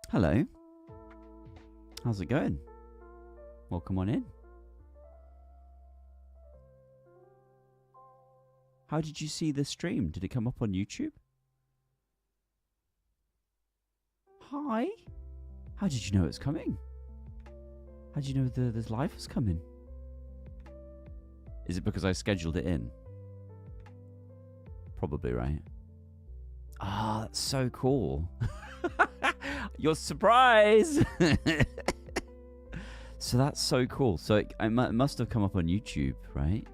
Hello. How's it going? Welcome on in. How did you see the stream? Did it come up on YouTube? Hi. How did you know it was coming? How did you know the live was coming? Is it because I scheduled it in? Probably, right? Ah, that's so cool. Your surprise! So that's so cool. So it must have come up on YouTube, right?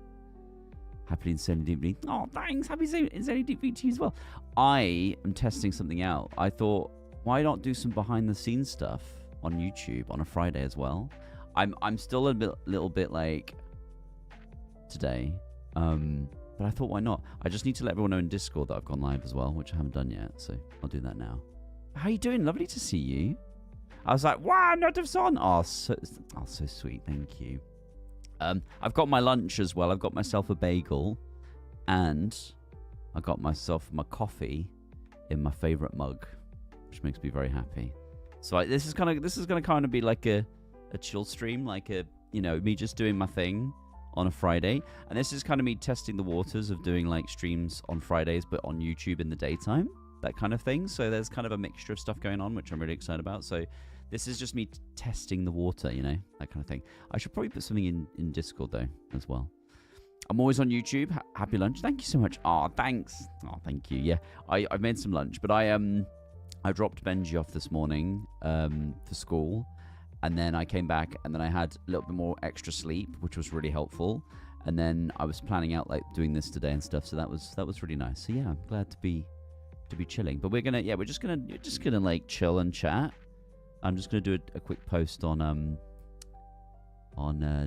Happily Insanely Deeply. Oh, thanks. Happy Insanely Deeply to you as well. I am testing something out. I thought, why not do some behind the scenes stuff on YouTube on a Friday as well? I'm still a little bit like today. But I thought, why not? I just need to let everyone know in Discord that I've gone live as well, which I haven't done yet. So I'll do that now. How you doing? Lovely to see you. I was like, wow, notifs on. Oh, so sweet. Thank you. I've got my lunch as well. I've got myself a bagel, and I got myself my coffee in my favorite mug, which makes me very happy. So this is gonna kind of be like a chill stream, like me just doing my thing on a Friday, and this is kind of me testing the waters of doing like streams on Fridays, but on YouTube in the daytime, that kind of thing. So there's kind of a mixture of stuff going on, which I'm really excited about. So this is just me testing the water, that kind of thing. I should probably put something in Discord, though, as well. I'm always on YouTube. Happy lunch. Thank you so much. Oh, thanks. Oh, thank you. Yeah, I've made some lunch, but I dropped Benji off this morning for school, and then I came back, and then I had a little bit more extra sleep, which was really helpful. And then I was planning out like doing this today and stuff, so that was really nice. So yeah, I'm glad to be chilling. But we're just gonna like chill and chat. I'm just going to do a quick post on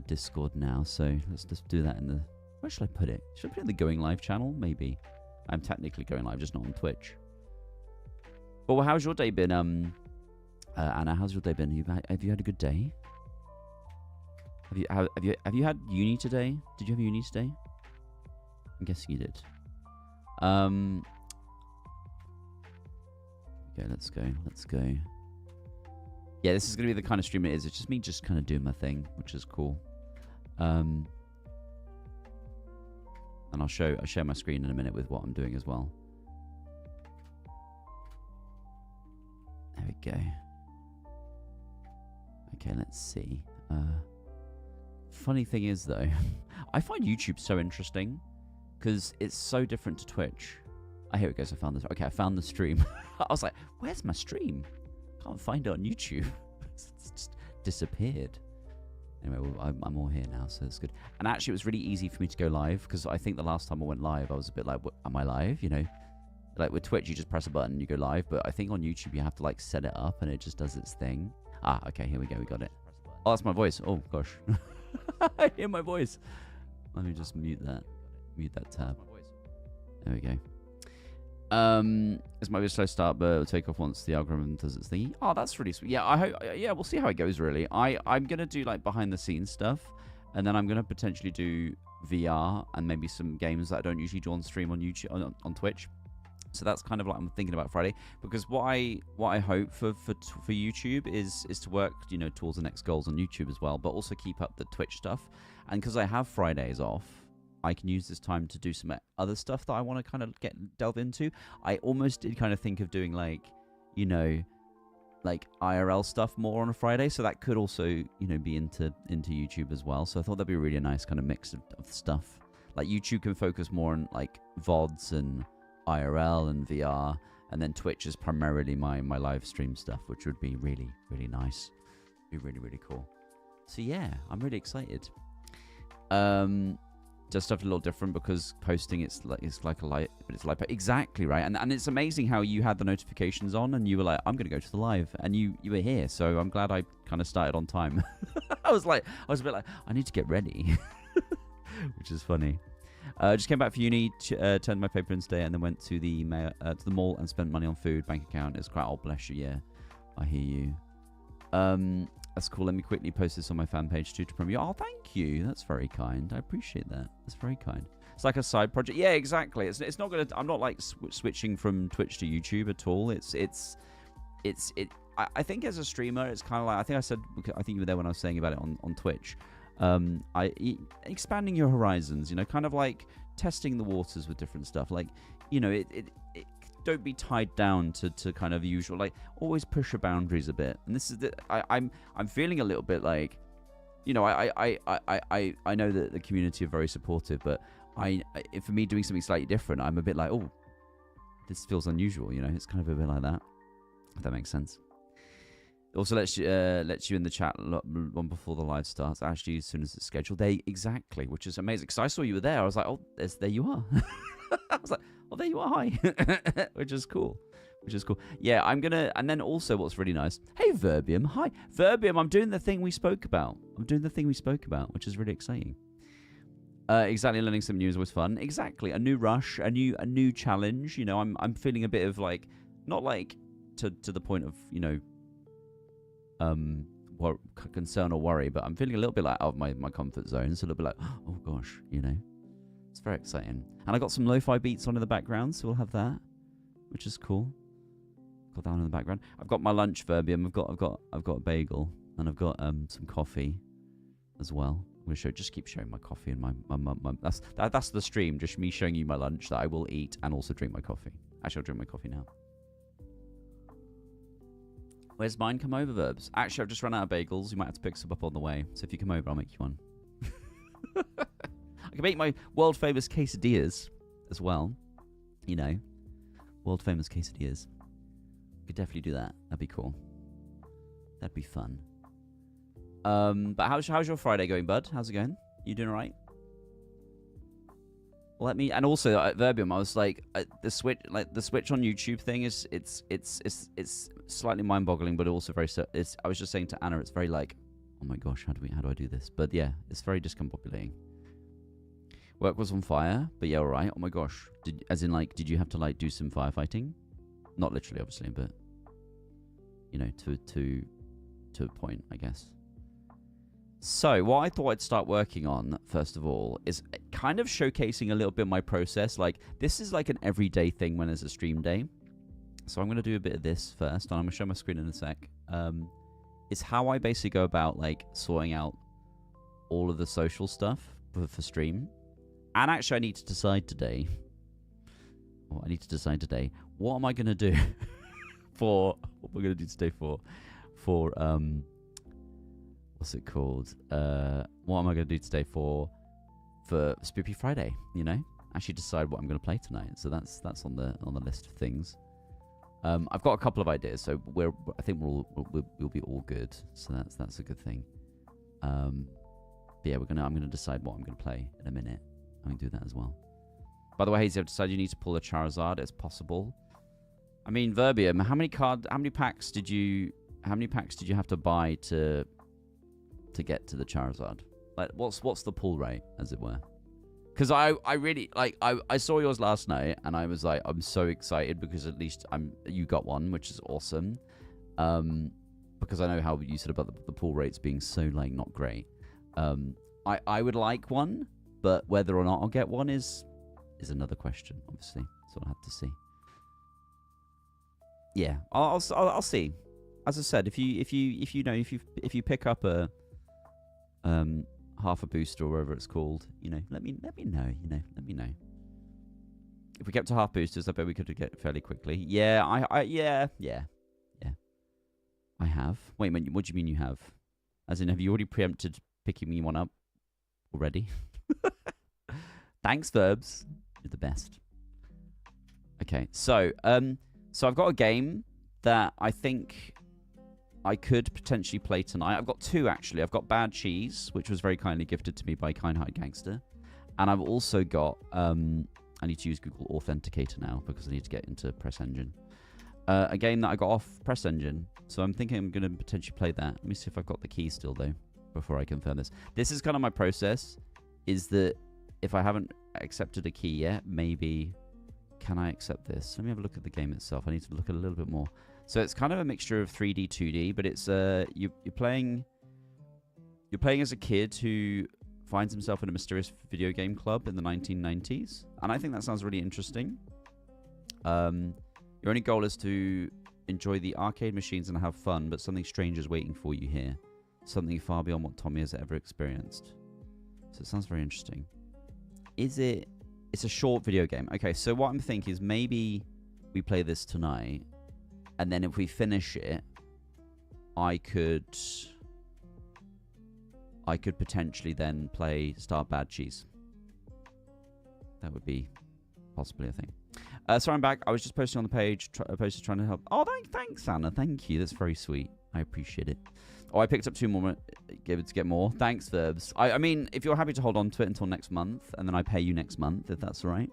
Discord now. So let's just do that in the... Where should I put it? Should I put it in the Going Live channel? Maybe. I'm technically going live, just not on Twitch. But well, how's your day been, Anna? How's your day been? Have you had a good day? Have you had uni today? Did you have uni today? I'm guessing you did. Okay, let's go. Yeah, this is going to be the kind of stream it is. It's just me just kind of doing my thing, which is cool. And I'll share my screen in a minute with what I'm doing as well. There we go. Okay, let's see. Funny thing is, though, I find YouTube so interesting because it's so different to Twitch. Oh, here it goes. I found this. Okay, I found the stream. I was like, where's my stream? Can't find it on YouTube. It's just disappeared. Anyway, I'm all here now, so it's good. And actually, it was really easy for me to go live because I think the last time I went live, I was a bit like, am I live? Like with Twitch, you just press a button and you go live. But I think on YouTube, you have to like set it up and it just does its thing. Ah, okay, here we go. We got it. Oh, that's my voice. Oh, gosh. I hear my voice. Let me just mute that tab. There we go. This might be a slow start, but it'll take off once the algorithm does its thing. Oh, that's really sweet. Yeah, I hope. Yeah, we'll see how it goes. Really, I'm gonna do like behind the scenes stuff, and then I'm gonna potentially do VR and maybe some games that I don't usually do on stream on YouTube on Twitch. So that's kind of like I'm thinking about Friday, because what I hope for YouTube is to work towards the next goals on YouTube as well, but also keep up the Twitch stuff. And because I have Fridays off, I can use this time to do some other stuff that I want to kind of delve into. I almost did kind of think of doing like IRL stuff more on a Friday, so that could also be into YouTube as well. So I thought that'd be a really nice kind of mix of stuff. Like YouTube can focus more on like VODs and IRL and VR, and then Twitch is primarily my live stream stuff, which would be really, really nice. Be really, really cool. So yeah, I'm really excited. Just stuff a little different because posting it's like a live, but it's live. Exactly right, and it's amazing how you had the notifications on and you were like, I'm gonna go to the live, and you were here. So I'm glad I kind of started on time. I was a bit like, I need to get ready, which is funny. Just came back for uni, turned my paper in today, and then went to the mall and spent money on food. Bank account is quite old, bless you. Yeah, I hear you. That's cool. Let me quickly post this on my fan page too to promote you. Oh, thank you. That's very kind. I appreciate that. That's very kind. It's like a side project. Yeah, exactly. It's not gonna. I'm not like switching from Twitch to YouTube at all. I think as a streamer, it's kind of like, I think you were there when I was saying about it on Twitch. Expanding your horizons, you know, kind of like testing the waters with different stuff. Like, you know, it don't be tied down to kind of usual, like always push your boundaries a bit. And this is I'm feeling a little bit like, you know, I know that the community are very supportive, but for me doing something slightly different, I'm a bit like, oh, this feels unusual, you know. It's kind of a bit like that, if that makes sense. It also lets you in the chat long before the live starts, actually, as soon as it's scheduled. Exactly, which is amazing, because I saw you were there. I was like, oh, there you are. I was like, oh, there you are, hi. Which is cool. Yeah, I'm gonna, and then also what's really nice, hey Verbium, hi. Verbium, I'm doing the thing we spoke about, which is really exciting. Exactly, learning something new is always fun. Exactly, a new rush, a new challenge. You know, I'm feeling a bit of like, not like to the point of, you know, concern or worry, but I'm feeling a little bit like out of my comfort zone. It's a little bit like, oh gosh, you know, it's very exciting. And I got some lo-fi beats on in the background, so we'll have that, which is cool. Got that on in the background. I've got my lunch, Verbium. I've got a bagel, and I've got some coffee as well. I'm gonna just keep showing my coffee and my that's the stream, just me showing you my lunch that I will eat and also drink my coffee. Actually, I'll drink my coffee now. Where's mine? Come over, Verbs. Actually, I've just run out of bagels. You might have to pick some up on the way. So if you come over, I'll make you one. I can make my world famous quesadillas as well. You know, world famous quesadillas. Could definitely do that. That'd be cool. That'd be fun. But how's your Friday going, bud? How's it going? You doing all right? Let me, and also at Verbium, I was like, the switch on YouTube thing is it's slightly mind-boggling, but also very. I was just saying to Anna, it's very like, oh my gosh, how do I do this? But yeah, it's very discombobulating. Work was on fire, but yeah, all right. Oh my gosh, did you have to like do some firefighting? Not literally, obviously, but you know, to a point, I guess. So what I thought I'd start working on, first of all, is kind of showcasing a little bit of my process. Like, this is like an everyday thing when there's a stream day. So I'm going to do a bit of this first, and I'm going to show my screen in a sec. It's how I basically go about, like, sorting out all of the social stuff for stream. And actually, I need to decide today. What am I going to do what am I going to do today for what's it called? What am I going to do today for Spoopy Friday? You know, actually decide what I'm going to play tonight. So that's on the list of things. I've got a couple of ideas, so I think we'll be all good. So that's a good thing. But yeah, I'm gonna decide what I'm gonna play in a minute. I can do that as well. By the way, Hazy, I've decided you need to pull a Charizard. It's possible. I mean, Verbium, how many packs did you have to buy to get to the Charizard? Like, what's the pull rate, as it were? Because I really like, I saw yours last night, and I was like, I'm so excited because at least you got one, which is awesome. Because I know how you said about the pull rates being so like not great. I would like one, but whether or not I'll get one is another question. Obviously, so I'll have to see. Yeah, I'll see. As I said, if you pick up a half a booster or whatever it's called, you know, let me know. Let me know. If we kept to half boosters, I bet we could get fairly quickly. Yeah, yeah. I have. Wait a minute, what do you mean you have? As in, have you already preempted picking me one up already? Thanks, Verbs. You're the best. Okay, so I've got a game that I think I could potentially play tonight. I've got two, actually. I've got Bad Cheese, which was very kindly gifted to me by Kind-Hearted Gangster. And I've also got, I need to use Google Authenticator now because I need to get into Press Engine. A game that I got off Press Engine. So I'm thinking I'm going to potentially play that. Let me see if I've got the key still, though, before I confirm this. This is kind of my process, is that if I haven't accepted a key yet, maybe... Can I accept this? Let me have a look at the game itself. I need to look at it a little bit more. So it's kind of a mixture of 3D, 2D, but it's you're playing as a kid who finds himself in a mysterious video game club in the 1990s, and I think that sounds really interesting. Your only goal is to enjoy the arcade machines and have fun, but something strange is waiting for you here. Something far beyond what Tommy has ever experienced. So it sounds very interesting. Is it... It's a short video game. Okay, so what I'm thinking is maybe we play this tonight, and then if we finish it, I could potentially then start Bad Cheese. That would be possibly a thing. So I'm back. I was just posting on the page, posted trying to help. Oh, thanks, Anna. Thank you. That's very sweet. I appreciate it. Oh, I picked up 2 more. Give it to get more. Thanks, Verbs. I mean, if you're happy to hold on to it until next month, and then I pay you next month, if that's all right.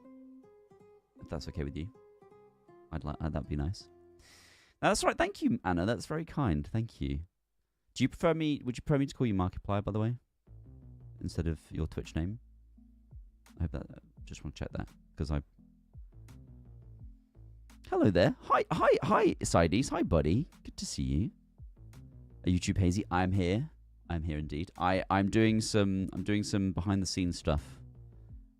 If that's okay with you. That'd be nice. No, that's all right. Thank you, Anna. That's very kind. Thank you. Do you prefer me... Would you prefer me to call you Markiplier, by the way? Instead of your Twitch name? I hope that... just want to check that, because I... Hello there. Hi, Sides. Hi, buddy. Good to see you. YouTube Hazy, I'm here. I'm here indeed. I'm doing some behind the scenes stuff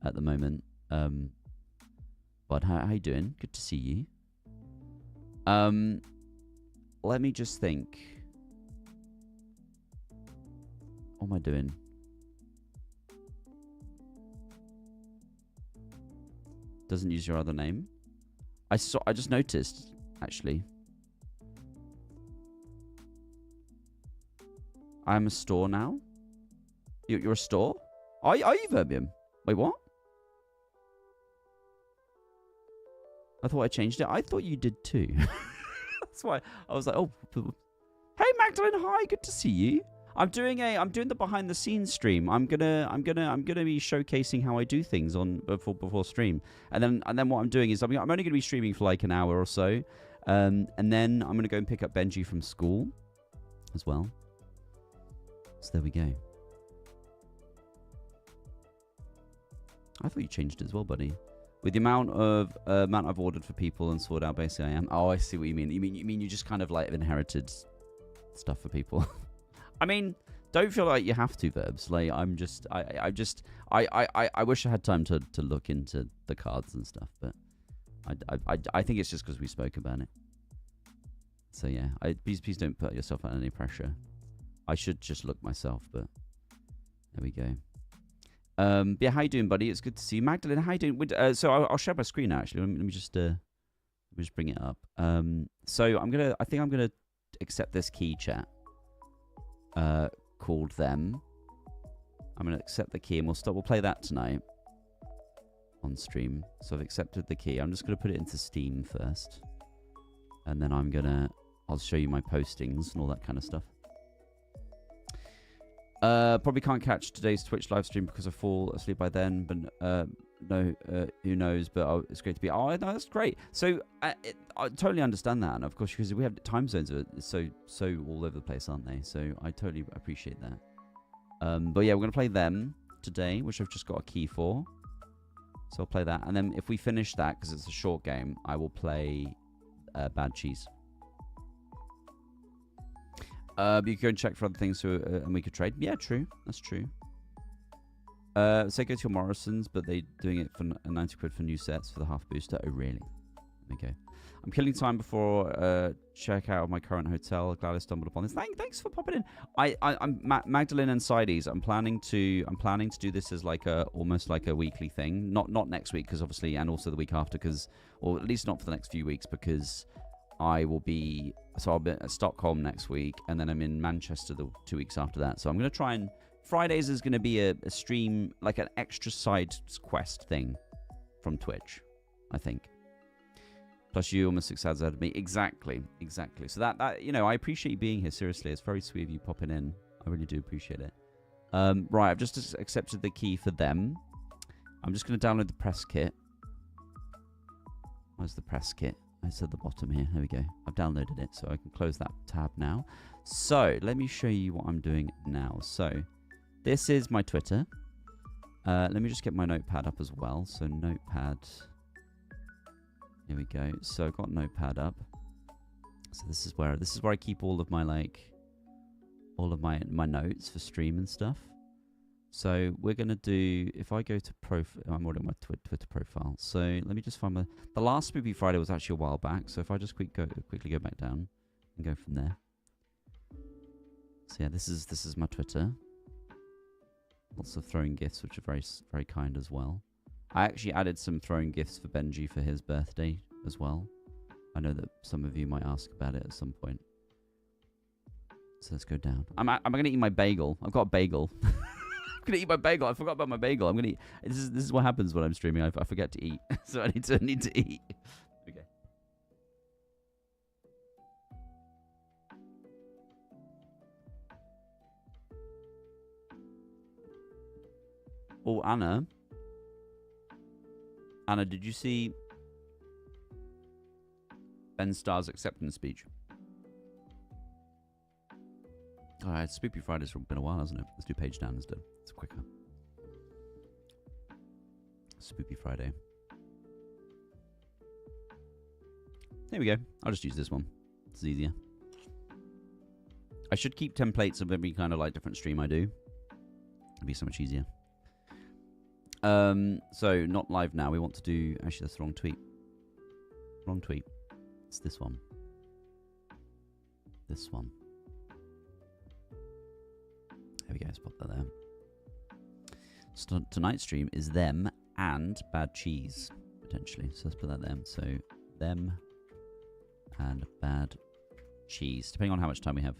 at the moment. But how you doing? Good to see you. Let me just think. What am I doing? Doesn't use your other name. I just noticed, actually. I'm a store now? You're a store? Are you Verbium? Wait, what? I thought I changed it. I thought you did too. That's why I was like, oh. Hey Magdalene, hi, good to see you. I'm doing the behind the scenes stream. I'm gonna be showcasing how I do things on before stream. And then what I'm doing is I'm only gonna be streaming for like an hour or so. And then I'm gonna go and pick up Benji from school as well. So there we go. I thought you changed it as well, buddy. With the amount I've ordered for people and sorted out, basically I am. Oh, I see what you mean. You mean you just kind of like inherited stuff for people. I mean, don't feel like you have to, Verbs. Like I wish I had time to look into the cards and stuff, but I think it's just because we spoke about it. So yeah, please don't put yourself under any pressure. I should just look myself, but there we go. Yeah, how you doing, buddy? It's good to see you. Magdalene, how you doing? So I'll share my screen now, actually. Let me just bring it up. So I think I'm gonna accept this key, chat. Called them. I'm gonna accept the key, and we'll play that tonight on stream. So I've accepted the key. I'm just gonna put it into Steam first, and then I'll show you my postings and all that kind of stuff. Probably can't catch today's Twitch live stream because I fall asleep by then, but no, who knows? But it's great to be. Oh, no, that's great. So I totally understand that, and of course, because we have time zones, so all over the place, aren't they? So I totally appreciate that. But yeah, we're gonna play them today, which I've just got a key for. So I'll play that, and then if we finish that, because it's a short game, I will play Bad Cheese. You can go and check for other things, and we could trade. Yeah, true. That's true. Say go to your Morrison's, but they're doing it for 90 quid for new sets for the half booster. Oh, really? Okay. I'm killing time before check out of my current hotel. Glad I stumbled upon this. Thanks for popping in. I'm Magdalene and Sides. I'm planning to do this as like almost like a weekly thing. Not next week, because obviously, and also the week after, or at least not for the next few weeks, because I'll be at Stockholm next week, and then I'm in Manchester the 2 weeks after that. So I'm going to try and... Fridays is going to be a stream, like an extra side quest thing from Twitch, I think. Plus you almost 6 hours out of me. Exactly. So that I appreciate you being here, seriously. It's very sweet of you popping in. I really do appreciate it. Right, I've just accepted the key for them. I'm just going to download the press kit. Where's the press kit? It's at the bottom here. There we go. I've downloaded it, so I can close that tab now. So let me show you what I'm doing now. So this is my Twitter. Let me just get my notepad up as well. So notepad. Here we go. So I've got notepad up. So this is where I keep all of my my notes for stream and stuff. So we're going to do, if I go to I'm already on my Twitter profile. So let me just find the last Spoopy Friday was actually a while back. So if I just quickly go back down and go from there. So yeah, this is my Twitter. Lots of throwing gifts, which are very, very kind as well. I actually added some throwing gifts for Benji for his birthday as well. I know that some of you might ask about it at some point. So let's go down. I'm going to eat my bagel. I've got a bagel. I'm going to eat my bagel. I forgot about my bagel. I'm going to eat. This is what happens when I'm streaming. I forget to eat. So I need to eat. Okay. Oh, Anna. Anna, did you see Ben Starr's acceptance speech? Alright, Spoopy Friday's been a while, hasn't it? Let's do page down instead. It's quicker. Spoopy Friday. There we go. I'll just use this one. It's easier. I should keep templates of every kind of like different stream I do. It'd be so much easier. So not live now. We want to do. Actually, that's the wrong tweet. Wrong tweet. It's this one. This one. There we go. Let's pop that there. So tonight's stream is them and bad cheese potentially. So let's put that there. So them and bad cheese, depending on how much time we have.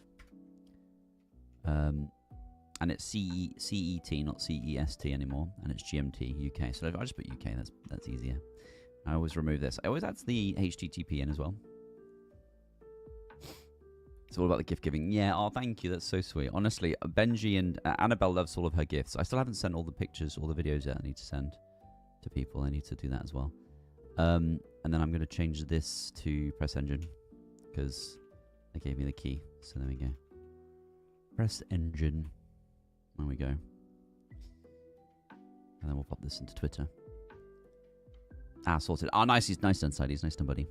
And it's CET, not CEST anymore, and it's GMT UK. So if I just put UK, that's easier. I always remove this. I always add the HTTP in as well. It's all about the gift giving. Yeah, oh, thank you. That's so sweet. Honestly, Benji and Annabelle loves all of her gifts. I still haven't sent all the pictures, all the videos yet. I need to send to people. I need to do that as well. And then I'm going to change this to Press Engine because they gave me the key. So there we go. Press Engine. There we go. And then we'll pop this into Twitter. Ah, sorted. Ah, nice. He's nice done, Sideys. Nice done, buddy.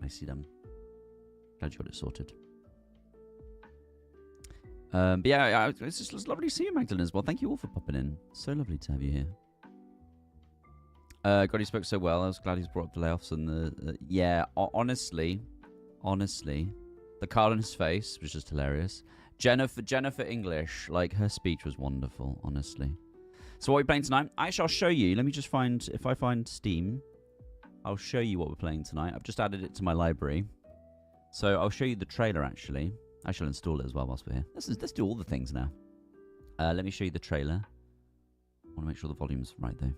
Nicely done. Glad you got it sorted. But yeah, it's just lovely to see you, Magdalene, as well. Thank you all for popping in. So lovely to have you here. God, he spoke so well. I was glad he's brought up the layoffs and the yeah. Honestly, the card on his face was just hilarious. Jennifer English, like her speech was wonderful. Honestly. So what are we playing tonight? Actually, I'll show you. Let me just find, if I find Steam, I'll show you what we're playing tonight. I've just added it to my library. So I'll show you the trailer, actually. I shall install it as well whilst we're here. Let's do all the things now. Let me show you the trailer. I want to make sure the volume's right, though.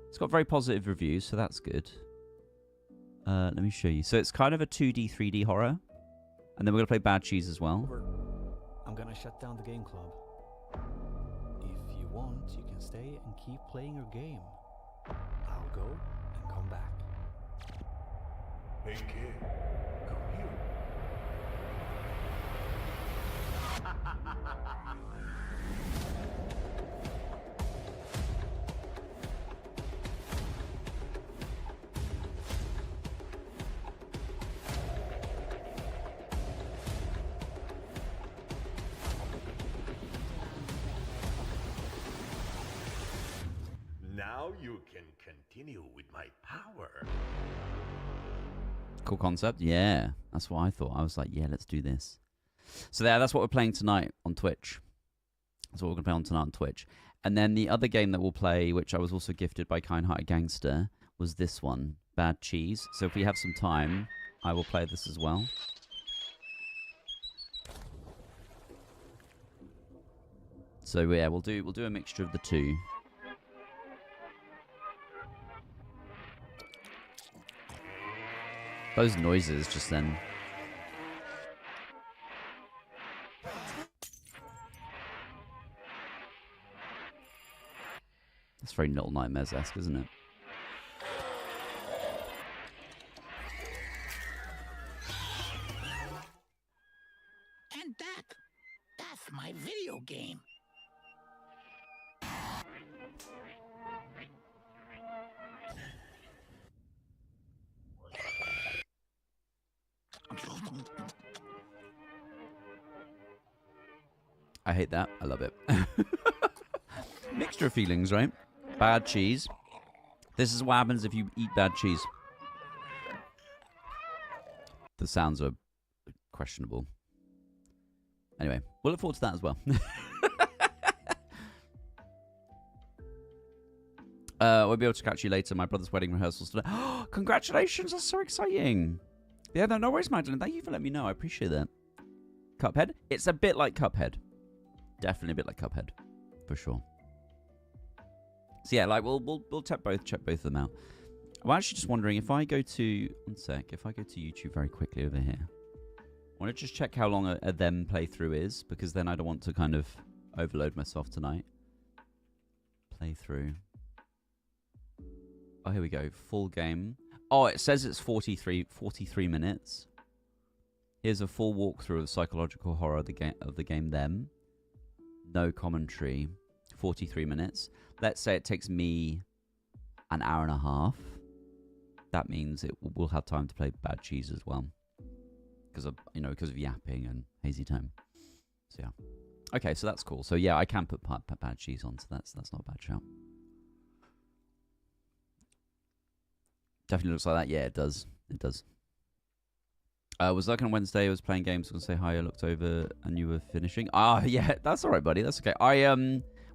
It's got very positive reviews, so that's good. Let me show you. So it's kind of a 2D, 3D horror. And then we're going to play Bad Cheese as well. I'm going to shut down the game club. If you want, you can stay and keep playing your game. I'll go and come back. Hey kid, come here. Now you can continue with my power. Cool concept. Yeah, that's what I thought. I was like, yeah, let's do this. So that's what we're playing tonight on Twitch. That's what we're going to play on tonight on Twitch. And then the other game that we'll play, which I was also gifted by Kind-Hearted Gangster, was this one, Bad Cheese. So if we have some time, I will play this as well. So yeah, we'll do a mixture of the two. Those noises just then. It's very Little Nightmares-esque, isn't it? And that's my video game. I hate that. I love it. mixture of feelings, right? Bad cheese. This is what happens if you eat bad cheese. The sounds are questionable. Anyway, we'll look forward to that as well. We'll be able to catch you later. My brother's wedding rehearsals today. Oh, congratulations. That's so exciting. Yeah, no worries, Magdalene. Thank you for letting me know. I appreciate that. Cuphead? It's a bit like Cuphead. Definitely a bit like Cuphead. For sure. So yeah, like we'll check both of them out. I'm actually just wondering if I go to if I go to YouTube very quickly over here. I want to just check how long a them playthrough is, because then I don't want to kind of overload myself tonight. Playthrough. Oh, here we go. Full game. Oh, it says it's 43 minutes. Here's a full walkthrough of the psychological horror of the game Them. No commentary. 43 minutes. Let's say it takes me an hour and a half. That means we'll have time to play Bad Cheese as well. Because of yapping and hazy time. So yeah. Okay, so that's cool. So yeah, I can put Bad Cheese on, so that's not a bad shout. Definitely looks like that. Yeah, it does. It does. Was working on Wednesday. I was playing games. I was going to say hi. I looked over and you were finishing. Ah, yeah. That's all right, buddy. That's okay.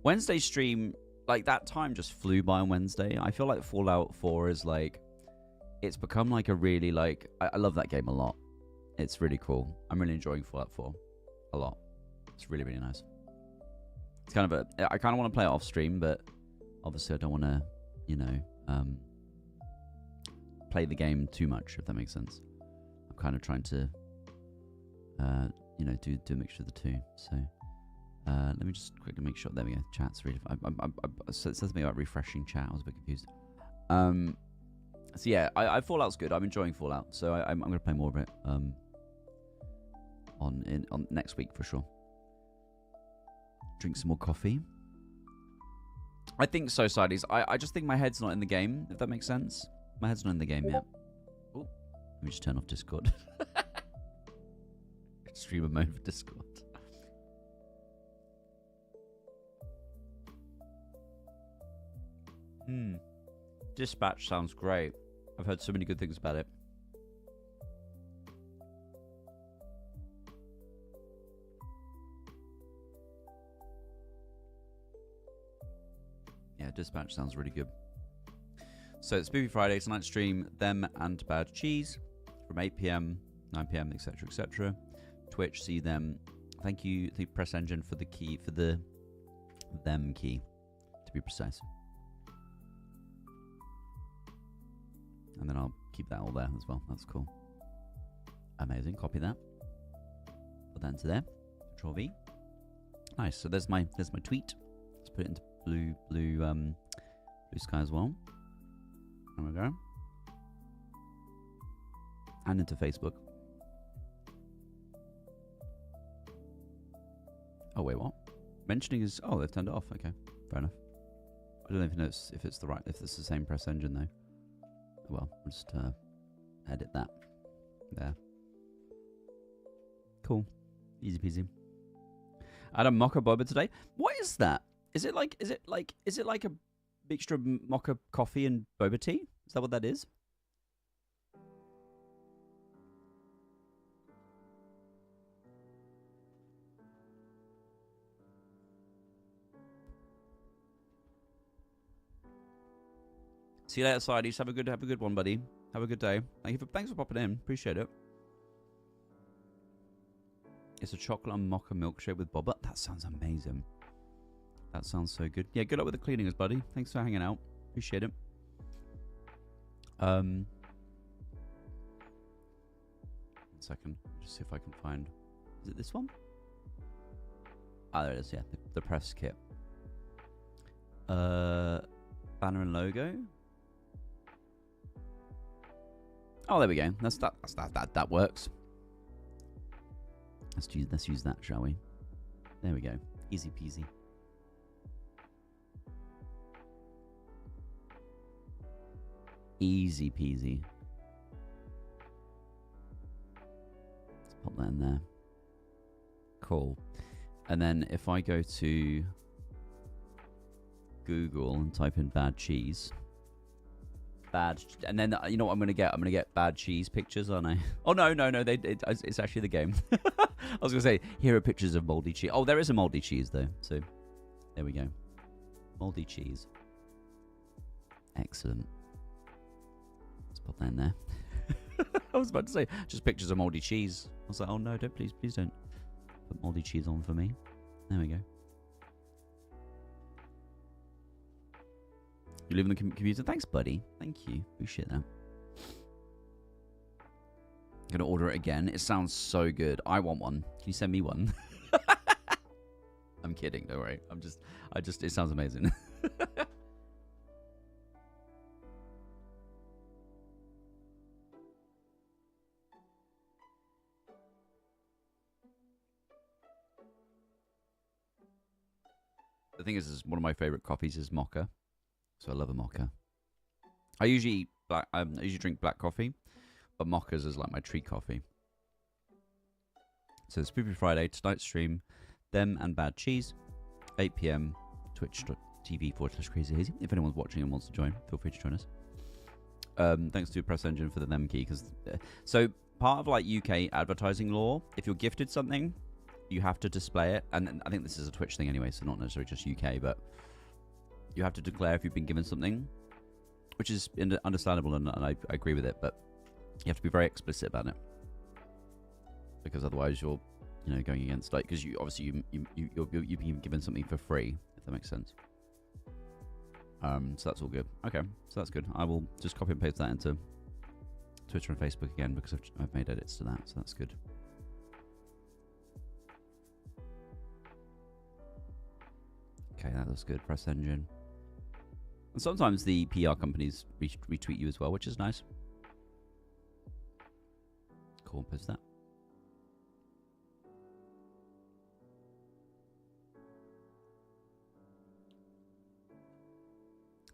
Wednesday stream, like, that time just flew by on Wednesday. I feel like Fallout 4 is, like, it's become, like, a really, like, I love that game a lot. It's really cool. I'm really enjoying Fallout 4 a lot. It's really, really nice. It's kind of I kind of want to play it off stream, but obviously I don't want to, play the game too much, if that makes sense. I'm kind of trying to, do a mixture of the two. So, let me just quickly make sure. There we go. Chat's really. It says something about refreshing chat. I was a bit confused. So yeah, Fallout's good. I'm enjoying Fallout. So I'm going to play more of it. On next week for sure. Drink some more coffee. I think so, Sides. I just think my head's not in the game, if that makes sense. My head's not in the game yet. Oh, let me just turn off Discord. Streamer mode for Discord. Dispatch sounds great. I've heard so many good things about it. Yeah, Dispatch sounds really good. So it's Spoopy Friday, tonight stream, Them and Bad Cheese from 8 p.m, 9 p.m, etc., etc. Twitch, see them. Thank you, the Press Engine, for the key, for the Them key, to be precise. And then I'll keep that all there as well. That's cool. Amazing. Copy that. Put that into there. Control V. Nice. So there's my tweet. Let's put it into blue sky as well. There we go. And into Facebook. Oh wait, what? Mentioning is they've turned it off. Okay, fair enough. I don't even know if it's the same Press Engine though. Well, I'll just edit that there. Cool, easy peasy. I had a mocha boba today. What is that? Is it like a mixture of mocha coffee and boba tea? Is that what that is? See you later, Sides. Have a good one, buddy. Have a good day. Thanks for popping in. Appreciate it. It's a chocolate and mocha milkshake with boba. That sounds amazing. That sounds so good. Yeah, good luck with the cleanings, buddy. Thanks for hanging out. Appreciate it. 1 second. Just see if I can find. Is it this one? Ah, there it is. Yeah, the press kit. Banner and logo. Oh, there we go. That works. Let's use that, shall we? There we go. Easy peasy. Easy peasy. Let's pop that in there. Cool. And then if I go to Google and type in bad cheese. And then you know what I'm gonna get? I'm gonna get bad cheese pictures, aren't I? Oh no! It's actually the game. I was gonna say here are pictures of moldy cheese. Oh, there is a moldy cheese though. So there we go. Moldy cheese. Excellent. Let's put that in there. I was about to say just pictures of moldy cheese. I was like, oh no, please don't put moldy cheese on for me. There we go. You live in the computer? Thanks, buddy. Thank you. Appreciate that. I'm gonna order it again. It sounds so good. I want one. Can you send me one? I'm kidding. Don't worry. It sounds amazing. The thing is one of my favorite coffees is mocha. So I love a mocha. I usually drink black coffee, but mochas is like my treat coffee. So Spoopy Friday, tonight's stream, them and bad cheese, 8 p.m, twitch.tv/KrazeyHazey. If anyone's watching and wants to join, feel free to join us. Thanks to Press Engine for the them key. So part of like UK advertising law, if you're gifted something, you have to display it. And I think this is a Twitch thing anyway, so not necessarily just UK, but you have to declare if you've been given something, which is understandable, and I agree with it, but you have to be very explicit about it, because otherwise you're, going against, like, because you obviously you've been given something for free, if that makes sense. So that's all good. Okay, so that's good. I will just copy and paste that into Twitter and Facebook again, because I've made edits to that, so that's good. Okay, that was good. Press Engine. And sometimes the PR companies retweet you as well, which is nice. Cool, post that.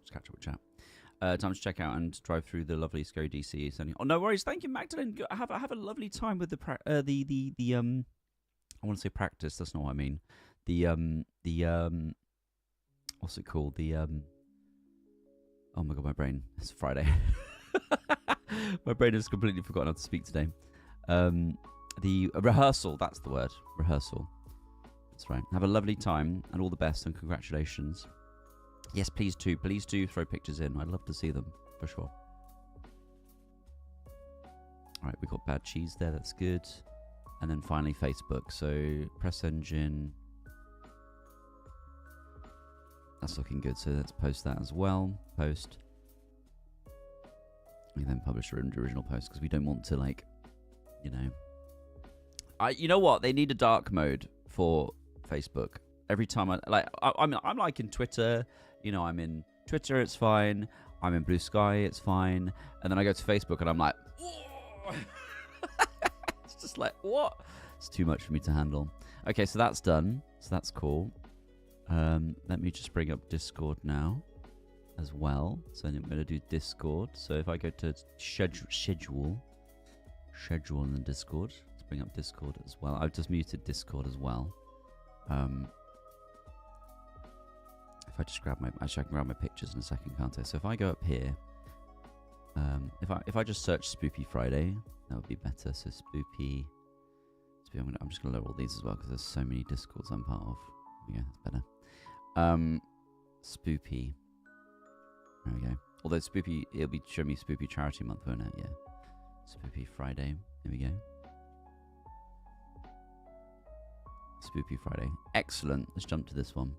Just catch up with chat. Time to check out and drive through the lovely scary DC. Oh, no worries. Thank you, Magdalene. Have a lovely time with the I want to say practice. That's not what I mean. What's it called? Oh my god, my brain. It's Friday. My brain has completely forgotten how to speak today. The rehearsal, that's the word. Rehearsal. That's right. Have a lovely time and all the best and congratulations. Yes, please do. Please do throw pictures in. I'd love to see them, for sure. Alright, we got bad cheese there. That's good. And then finally Facebook. So, Press Engine. That's looking good, so let's post that as well. Post. We then publish the original post, because we don't want to, like, you know what? They need a dark mode for Facebook. Every time I'm like in Twitter, I'm in Twitter, it's fine. I'm in Blue Sky, it's fine. And then I go to Facebook and I'm like, it's just like, what? It's too much for me to handle. Okay, so that's done. So that's cool. Let me just bring up Discord now as well. So I'm going to do Discord. So if I go to schedule in the Discord, let's bring up Discord as well. I've just muted Discord as well. If I just actually I can grab my pictures in a second, can't I? So if I go up here, if I just search Spoopy Friday, that would be better. So Spoopy, I'm just gonna lower all these as well, because there's so many Discords I'm part of. Yeah, that's better. Spoopy. There we go. Although Spoopy, it'll be showing me Spoopy Charity Month, won't it? Yeah. Spoopy Friday. There we go. Spoopy Friday. Excellent. Let's jump to this one.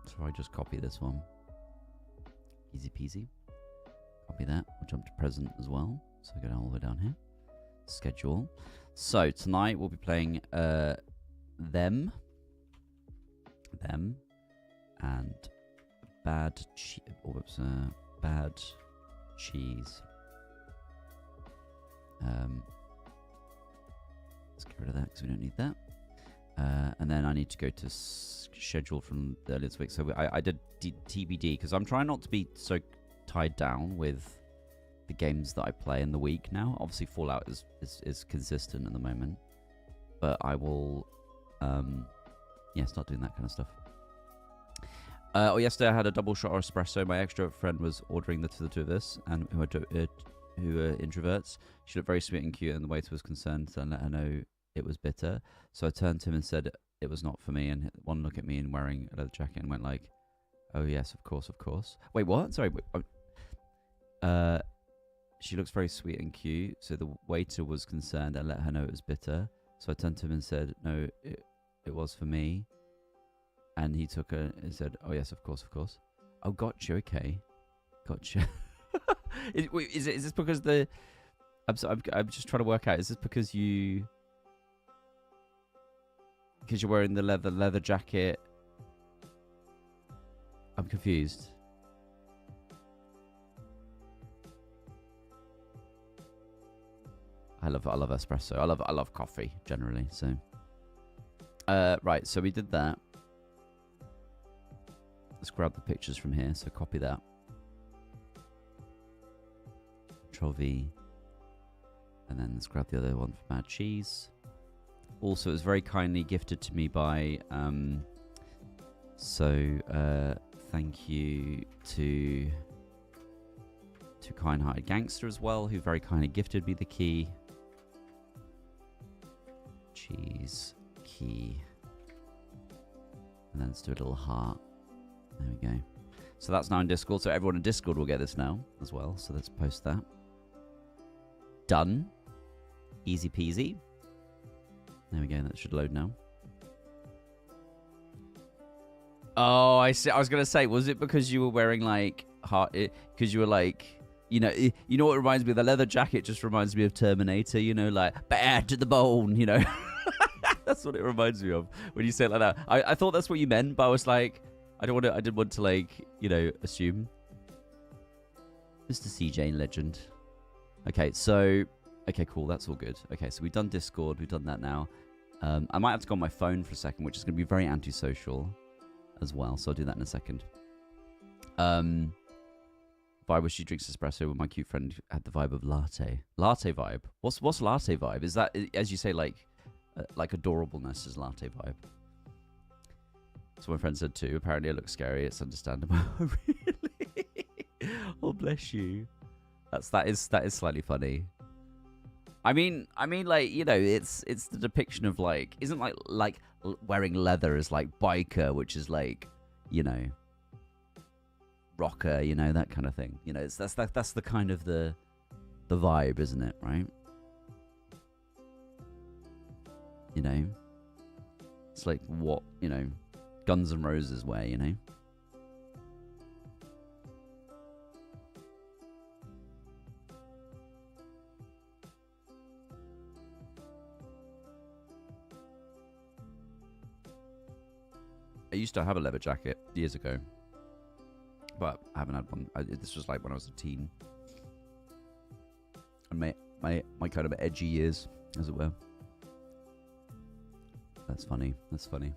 So I just copy this one. Easy peasy. Copy that. We'll jump to present as well. So go down all the way down here. Schedule. So tonight we'll be playing them and bad cheese. Let's get rid of that because we don't need that. And then I need to go to schedule from earlier this week. So I did TBD because I'm trying not to be so tied down with the games that I play in the week now. Obviously, Fallout is consistent at the moment, but I will Yeah, start doing that kind of stuff. Yesterday I had a double shot of espresso. My extrovert friend was ordering for the two of us, and who are introverts. She looked very sweet and cute, and the waiter was concerned, so I let her know it was bitter. So I turned to him and said it was not for me, and one look at me and wearing a leather jacket and went like, "Oh yes, of course, of course." Wait, what? Sorry. She looks very sweet and cute, so the waiter was concerned and let her know it was bitter. So I turned to him and said, "No, it was for me." And he took her and said, "Oh yes, of course, of course." Oh, gotcha. Okay, gotcha. Is this because the? I'm just trying to work out. Is this because you're wearing the leather jacket? I'm confused. I love espresso. I love coffee generally. So, right. So we did that. Let's grab the pictures from here. So copy that. Control V. And then let's grab the other one from Mad Cheese. Also, it was very kindly gifted to me by. Thank you to Kind-Hearted Gangster as well, who very kindly gifted me the key. Cheese key. And then let's do a little heart. There we go. So that's now in Discord. So everyone in Discord will get this now as well. So let's post that. Done. Easy peasy. There we go. That should load now. Oh, I see. I was gonna say, was it because you were wearing like heart? Because you were like, you know what reminds me of the leather jacket? Just reminds me of Terminator. You know, like bad to the bone. You know, that's what it reminds me of when you say it like that. I thought that's what you meant, but I was like, I didn't want to like, assume. Mr. CJ Legend. Okay, so okay, cool. That's all good. Okay, so we've done Discord. We've done that now. I might have to go on my phone for a second, which is going to be very antisocial as well. So I'll do that in a second. Vibe where she drinks espresso with my cute friend had the vibe of latte. Latte vibe. What's latte vibe? Is that, as you say, like adorableness is latte vibe? So my friend said too. Apparently it looks scary. It's understandable. Really? Oh, bless you. That is slightly funny. I mean, like, it's the depiction of like, isn't like wearing leather is like biker, which is like, rocker, that kind of thing. That's the kind of the vibe, isn't it? Right? It's like what Guns N' Roses wear, I used to have a leather jacket years ago, but I haven't had one. This was like when I was a teen. And my kind of edgy years, as it were. That's funny. That's funny.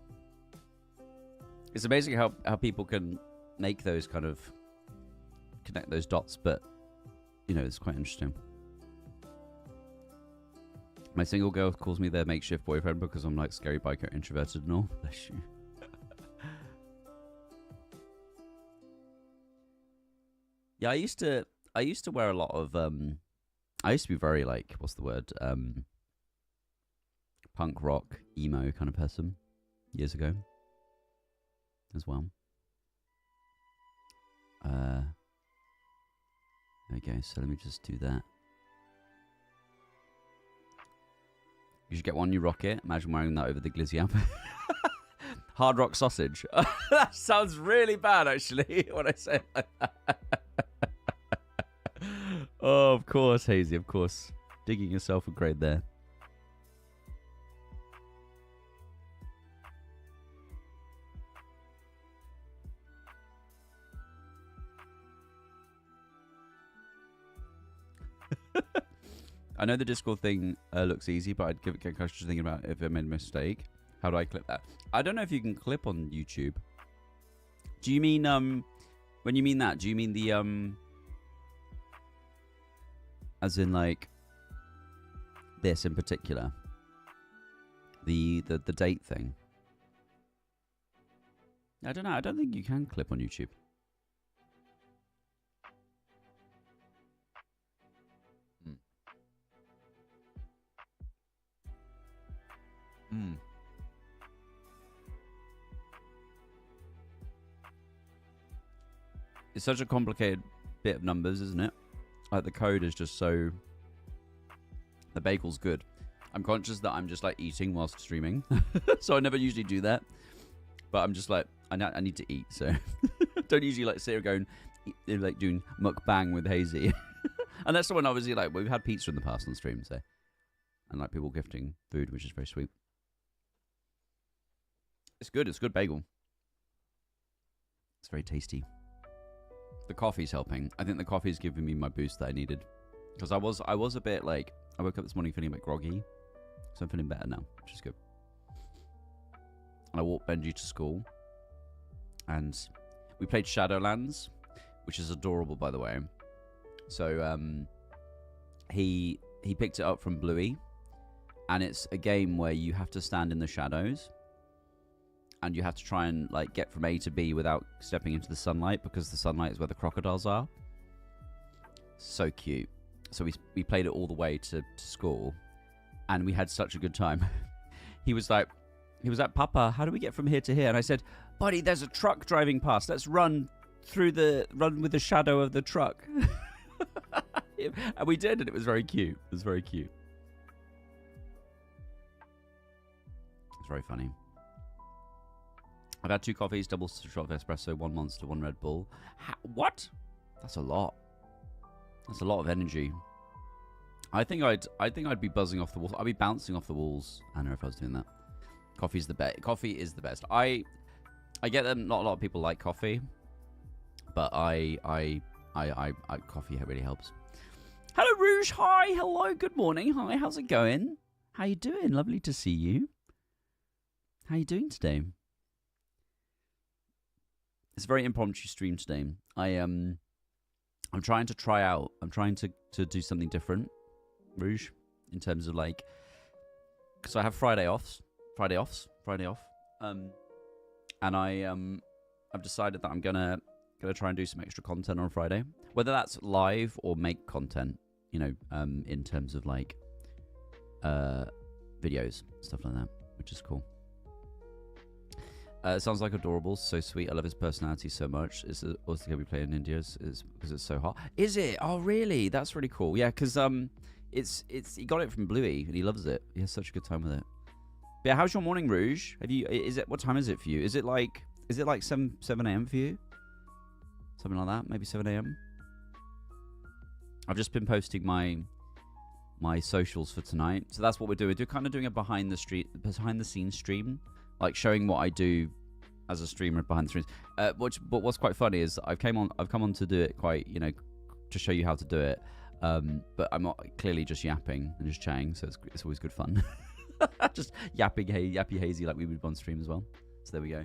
It's amazing how people can make those kind of connect those dots, but it's quite interesting. My single girl calls me their makeshift boyfriend because I'm like scary biker, introverted and all. Bless you. Yeah, I used to wear a lot of I used to be very like, what's the word? Punk rock, emo kind of person years ago as well. Okay, so let me just do that. You should get one new rocket. Imagine wearing that over the glizzy amp. Hard rock sausage. That sounds really bad, actually, when I say it like that. Oh, of course, Hazy, of course. Digging yourself a grave there. I know the Discord thing looks easy, but I'd give it a question thinking about if I made a mistake. How do I clip that? I don't know if you can clip on YouTube. Do you mean, when you mean that, do you mean the, as in like this in particular? The date thing? I don't know. I don't think you can clip on YouTube. It's such a complicated bit of numbers, isn't it? Like the code is just so... The bagel's good. I'm conscious that I'm just like eating whilst streaming. So I never usually do that. But I'm just like, I need to eat, so... Don't usually like sit here going, like doing mukbang with Hazy. Unless someone obviously like, we've had pizza in the past on stream, so... And like people gifting food, which is very sweet. It's good bagel. It's very tasty. The coffee's helping. I think the coffee's giving me my boost that I needed. Because I was a bit like... I woke up this morning feeling a bit groggy. So I'm feeling better now, which is good. And I walked Benji to school. And we played Shadowlands, which is adorable, by the way. So he picked it up from Bluey. And it's a game where you have to stand in the shadows. And you have to try and like get from A to B without stepping into the sunlight, because the sunlight is where the crocodiles are. So cute. So we played it all the way to school, and we had such a good time. He was like, Papa, how do we get from here to here? And I said, buddy, there's a truck driving past. Let's run with the shadow of the truck. And we did, and it was very cute. It was very cute. It's very funny. I've had 2 coffees, double shot of espresso, 1 Monster, 1 Red Bull. What? That's a lot. That's a lot of energy. I think I'd be buzzing off the walls. I'd be bouncing off the walls. I don't know if I was doing that. Coffee is the best. Coffee is the best. I get that not a lot of people like coffee, but I coffee really helps. Hello, Rouge. Hi. Hello. Good morning. Hi. How's it going? How you doing? Lovely to see you. How you doing today? It's a very impromptu stream today. I'm trying to try out. I'm trying to do something different, Rouge, in terms of like, because I have Friday off. And I've decided that I'm gonna try and do some extra content on Friday, whether that's live or make content, you know, in terms of like videos, stuff like that, which is cool. It sounds like adorable, so sweet. I love his personality so much. It's also going to be playing in India is because it's so hot. Is it? Oh, really? That's really cool. Yeah, because it's he got it from Bluey and he loves it. He has such a good time with it. But yeah, how's your morning, Rouge? What time is it for you? Is it like 7 a.m. for you? Something like that, maybe 7 a.m. I've just been posting my socials for tonight, so that's what we're doing. We're kind of doing a behind the scenes stream. Like showing what I do as a streamer behind the scenes. But what's quite funny is I've come on to do it quite, you know, to show you how to do it. But I'm not clearly just yapping and just chatting, so it's always good fun. Just yappy hazy like we would on stream as well. So there we go.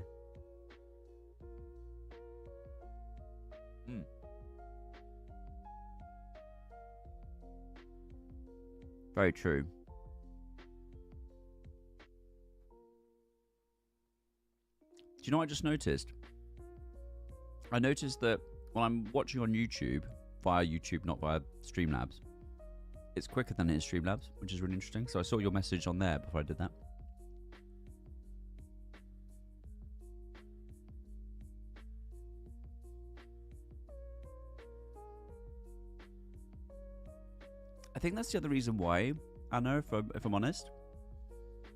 Very true. Do you know what I just noticed? I noticed that when I'm watching on YouTube, via YouTube, not via Streamlabs, it's quicker than it is Streamlabs, which is really interesting. So I saw your message on there before I did that. I think that's the other reason why, Anna, if I'm honest.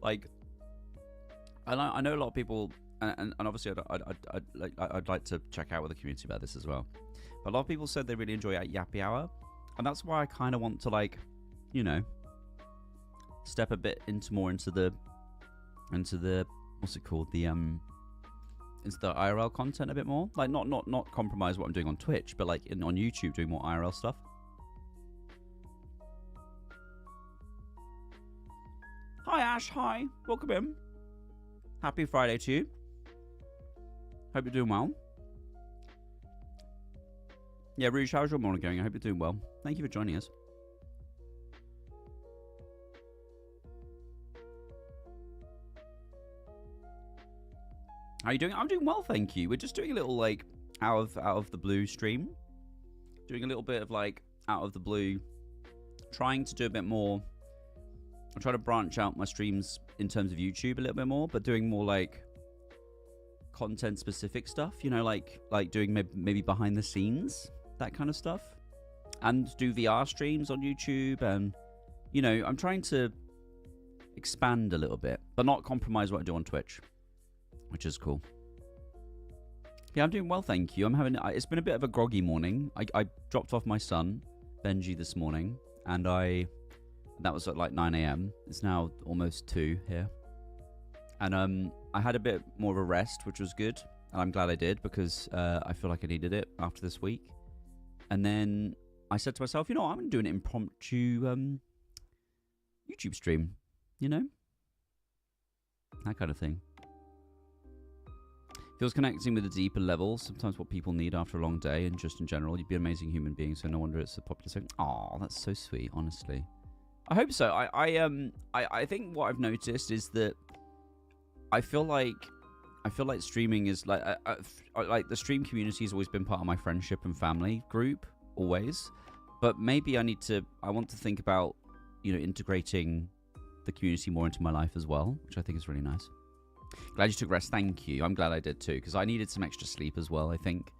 Like, I know a lot of people... And obviously, I'd like to check out with the community about this as well. But a lot of people said they really enjoy Yappy Hour, and that's why I kind of want to, like, you know, step a bit into the what's it called, into the IRL content a bit more. Like, not compromise what I'm doing on Twitch, but like on YouTube, doing more IRL stuff. Hi Ash, hi, welcome in. Happy Friday to you. Hope you're doing well. Yeah, Rouge, how's your morning going? I hope you're doing well. Thank you for joining us. How are you doing? I'm doing well, thank you. We're just doing a little like out of the blue stream. Doing a little bit of like out of the blue. Trying to do a bit more. I'm trying to branch out my streams in terms of YouTube a little bit more, but doing more like content specific stuff, you know, like doing maybe behind the scenes, that kind of stuff. And do VR streams on YouTube, and you know, I'm trying to expand a little bit, but not compromise what I do on Twitch, which is cool. Yeah, I'm doing well, thank you. It's been a bit of a groggy morning. I dropped off my son, Benji, this morning, and that was at like 9 a.m. It's now almost 2 here. And I had a bit more of a rest, which was good. And I'm glad I did, because I feel like I needed it after this week. And then I said to myself, you know, I'm going to do an impromptu YouTube stream, you know? That kind of thing. Feels connecting with a deeper level, sometimes what people need after a long day, and just in general, you'd be an amazing human being, so no wonder it's a popular thing. Oh, that's so sweet, honestly. I hope so. I think what I've noticed is that I feel like streaming is like the stream community has always been part of my friendship and family group, always. But maybe I want to think about, you know, integrating the community more into my life as well, which I think is really nice. Glad you took rest. Thank you. I'm glad I did too, because I needed some extra sleep as well, I think.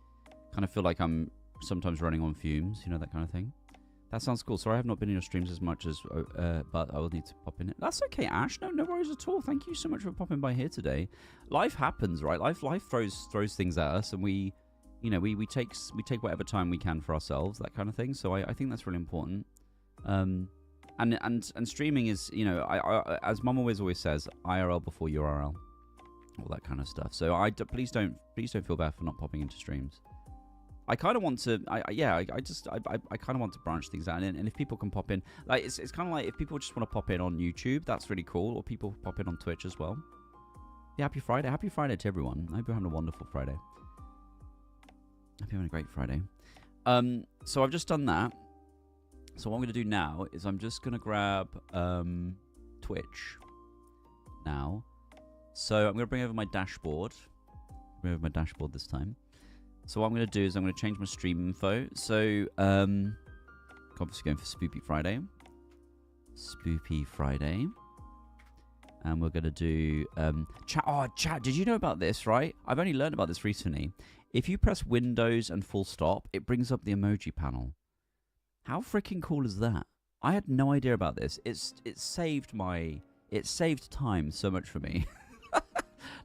Kind of feel like I'm sometimes running on fumes, you know, that kind of thing. That sounds cool. Sorry I have not been in your streams as much as, but I will need to pop in it. That's okay, Ash. No worries at all. Thank you so much for popping by here today. Life happens, right? Life throws things at us, and we take whatever time we can for ourselves, that kind of thing. So I think that's really important. And streaming is, you know, I as Mum always says, IRL before URL, all that kind of stuff. So please don't feel bad for not popping into streams. I kind of want to, I kind of want to branch things out, and if people can pop in, like it's kind of like if people just want to pop in on YouTube, that's really cool, or people pop in on Twitch as well. Yeah, happy Friday to everyone. I hope you're having a wonderful Friday. I hope you're having a great Friday. So I've just done that. So what I'm going to do now is I'm just going to grab Twitch now. So I'm going to bring over my dashboard. Bring over my dashboard this time. So what I'm going to do is I'm going to change my stream info. So obviously going for Spoopy Friday. Spoopy Friday. And we're going to do chat. Oh, chat. Did you know about this, right? I've only learned about this recently. If you press Windows and full stop, it brings up the emoji panel. How freaking cool is that? I had no idea about this. It saved time so much for me.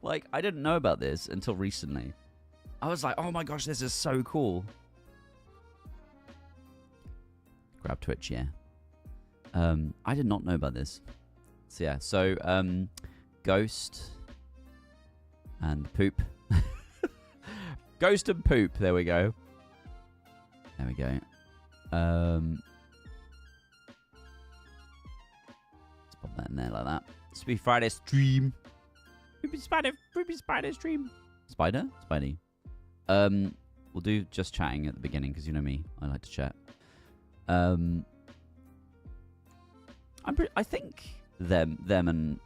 Like, I didn't know about this until recently. I was like, oh my gosh, this is so cool. Grab Twitch, yeah. I did not know about this. So yeah, Ghost and Poop. Ghost and Poop, there we go. There we go. Let's pop that in there like that. This will be Friday stream. Poopy Spider stream. Spider? Spidey. We'll do just chatting at the beginning, because you know me, I like to chat. I think them and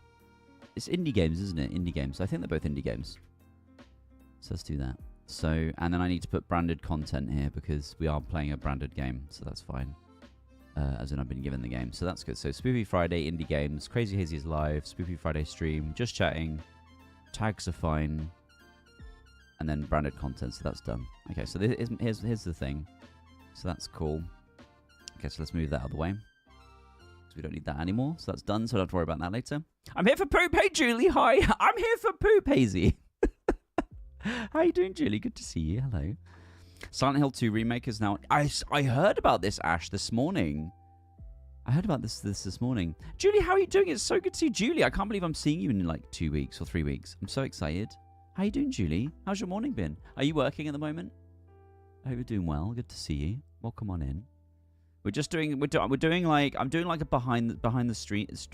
it's indie games, isn't it? Indie games. I think they're both indie games. So let's do that. So, and then I need to put branded content here because we are playing a branded game, so that's fine. As in I've been given the game, so that's good. So Spoopy Friday, indie games, KrazeyHazey is live, Spoopy Friday stream, just chatting, tags are fine, and then branded content, so that's done. Okay, so here's the thing. So that's cool. Okay, so let's move that out of the way. Because we don't need that anymore, so that's done, so I don't have to worry about that later. I'm here for Poop. Hey, Julie, hi. I'm here for Poop, Hazy. How you doing, Julie? Good to see you. Hello. Silent Hill 2 remake is now... I heard about this, Ash, this morning. I heard about this morning. Julie, how are you doing? It's so good to see you. Julie, I can't believe I'm seeing you in like 2 weeks or 3 weeks. I'm so excited. How you doing, Julie? How's your morning been? Are you working at the moment? I hope you're doing well. Good to see you. Welcome on in. I'm doing like a behind the streams.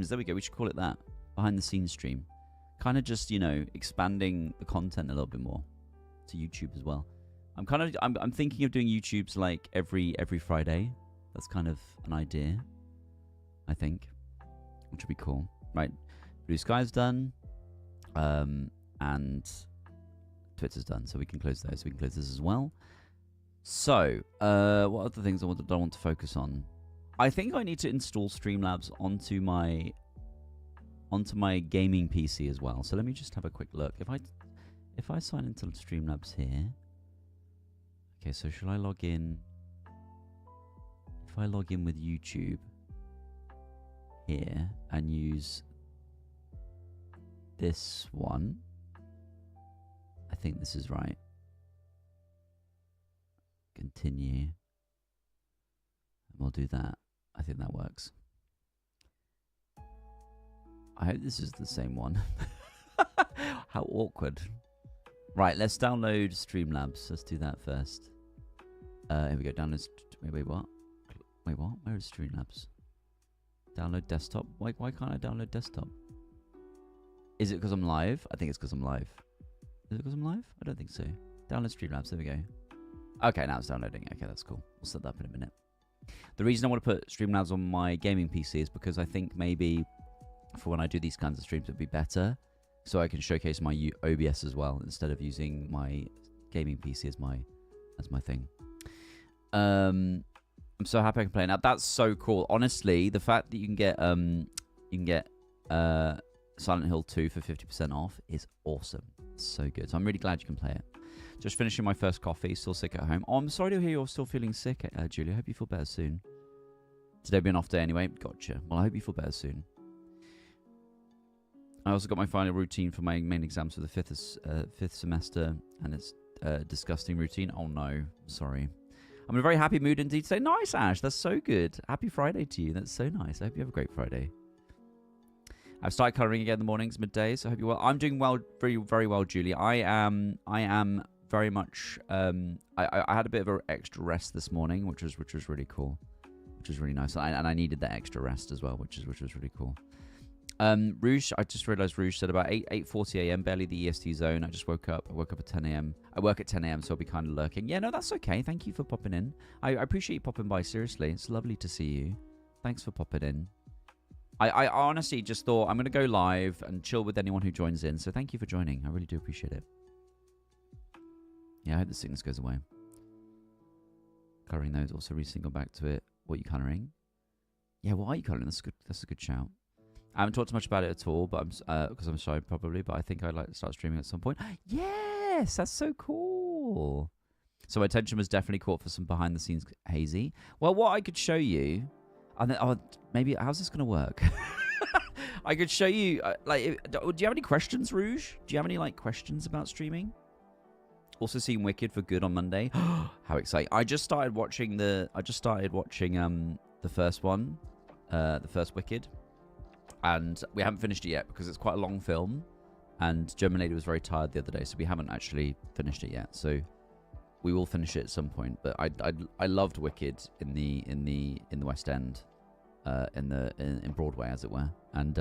There we go. We should call it that. Behind the scenes stream. Kind of just, you know, expanding the content a little bit more to YouTube as well. I'm thinking of doing YouTubes like every Friday. That's kind of an idea, I think, which would be cool. Right, Blue Sky's done. And Twitter's done, so we can close those. We can close this as well. So, what other things I want to focus on? I think I need to install Streamlabs onto my gaming PC as well. So let me just have a quick look. If I sign into Streamlabs here, okay. So shall I log in? If I log in with YouTube here and use this one, I think this is right. Continue. And we'll do that. I think that works. I hope this is the same one. How awkward. Right, let's download Streamlabs. Let's do that first. Here we go. Download. Wait, what? Wait, what? Where is Streamlabs? Download desktop. Why can't I download desktop? Is it because I'm live? I think it's because I'm live. Is it because I'm live? I don't think so. Download Streamlabs. There we go. Okay, now it's downloading. Okay, that's cool. We'll set that up in a minute. The reason I want to put Streamlabs on my gaming PC is because I think maybe for when I do these kinds of streams, it'd be better. So I can showcase my OBS as well instead of using my gaming PC as my thing. I'm so happy I can play it now. That's so cool. Honestly, the fact that you can get Silent Hill 2 for 50% off is awesome. It's so good. So I'm really glad you can play it. Just finishing my first coffee. Still sick at home. Oh, I'm sorry to hear you're still feeling sick, Julia. I hope you feel better soon. Today will be an off day anyway. Gotcha. Well, I hope you feel better soon. I also got my final routine for my main exams for the fifth semester, and it's a disgusting routine. Oh no, sorry. I'm in a very happy mood indeed today. Nice, Ash. That's so good. Happy Friday to you. That's so nice. I hope you have a great Friday. I've started colouring again in the mornings, middays. So I hope you're well. I'm doing well, very, very well, Julie. I am very much. I had a bit of an extra rest this morning, which was really cool, which was really nice, and I needed that extra rest as well, which was really cool. Rouge, I just realised Rouge said about 8:40 a.m. barely the EST zone. I just woke up. I woke up at 10 a.m. I work at 10 a.m. so I'll be kind of lurking. Yeah, no, that's okay. Thank you for popping in. I appreciate you popping by. Seriously, it's lovely to see you. Thanks for popping in. I honestly just thought I'm going to go live and chill with anyone who joins in. So thank you for joining. I really do appreciate it. Yeah, I hope the sickness goes away. Colouring those. Also recently gone back to it. What are you colouring? Yeah, what are you colouring? That's good. That's a good shout. I haven't talked too much about it at all, but because I'm shy probably. But I think I'd like to start streaming at some point. Yes, that's so cool. So my attention was definitely caught for some behind the scenes hazy. Well, what I could show you, and then, maybe how's this gonna work? I could show you. Do you have any questions, Rouge? Do you have any questions about streaming? Also seeing Wicked for good on Monday. How exciting! I just started watching the first one, the first Wicked. And we haven't finished it yet because it's quite a long film, and German Lady was very tired the other day, so we haven't actually finished it yet. So we will finish it at some point. But I loved Wicked in the West End, in Broadway as it were, and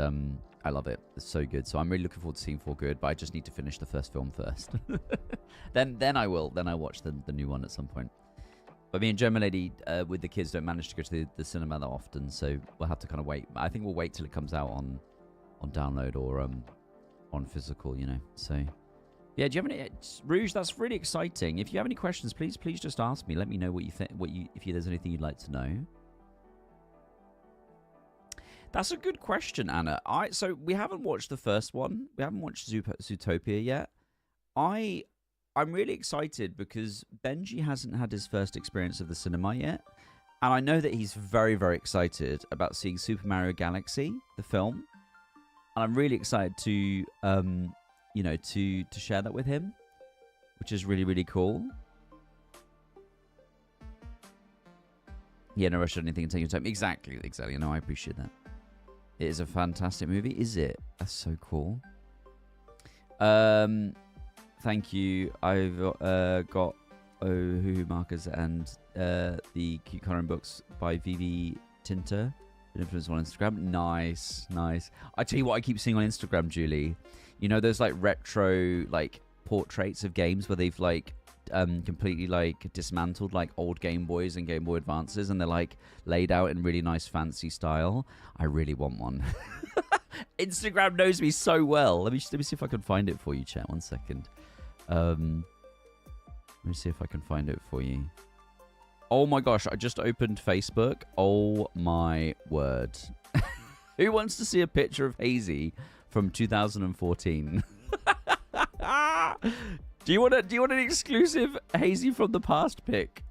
I love it. It's so good. So I'm really looking forward to seeing For Good, but I just need to finish the first film first. then I will. Then I watch the new one at some point. But me and German Lady with the kids don't manage to go to the cinema that often, so we'll have to kind of wait. I think we'll wait till it comes out on download or on physical, you know. So yeah, do you have any Rouge? That's really exciting. If you have any questions, please just ask me. Let me know what you think. If there's anything you'd like to know. That's a good question, Anna. So we haven't watched the first one. We haven't watched Zootopia yet. I'm really excited because Benji hasn't had his first experience of the cinema yet. And I know that he's very, very excited about seeing Super Mario Galaxy, the film. And I'm really excited to, to share that with him, which is really, really cool. Yeah, no rush on anything and take your time. Exactly. No, I appreciate that. It is a fantastic movie, is it? That's so cool. Thank you. I've got Hoo markers and the cute coloring books by Vivi Tinter. Influence on Instagram. Nice. I tell you what I keep seeing on Instagram, Julie. You know those retro portraits of games where they've completely dismantled old Game Boys and Game Boy Advances, and they're laid out in really nice fancy style. I really want one. Instagram knows me so well. Let me see if I can find it for you, chat. 1 second. Let me see if I can find it for you. Oh my gosh, I just opened Facebook. Oh my word. Who wants to see a picture of Hazy from 2014? Do you want an exclusive Hazy from the past pic?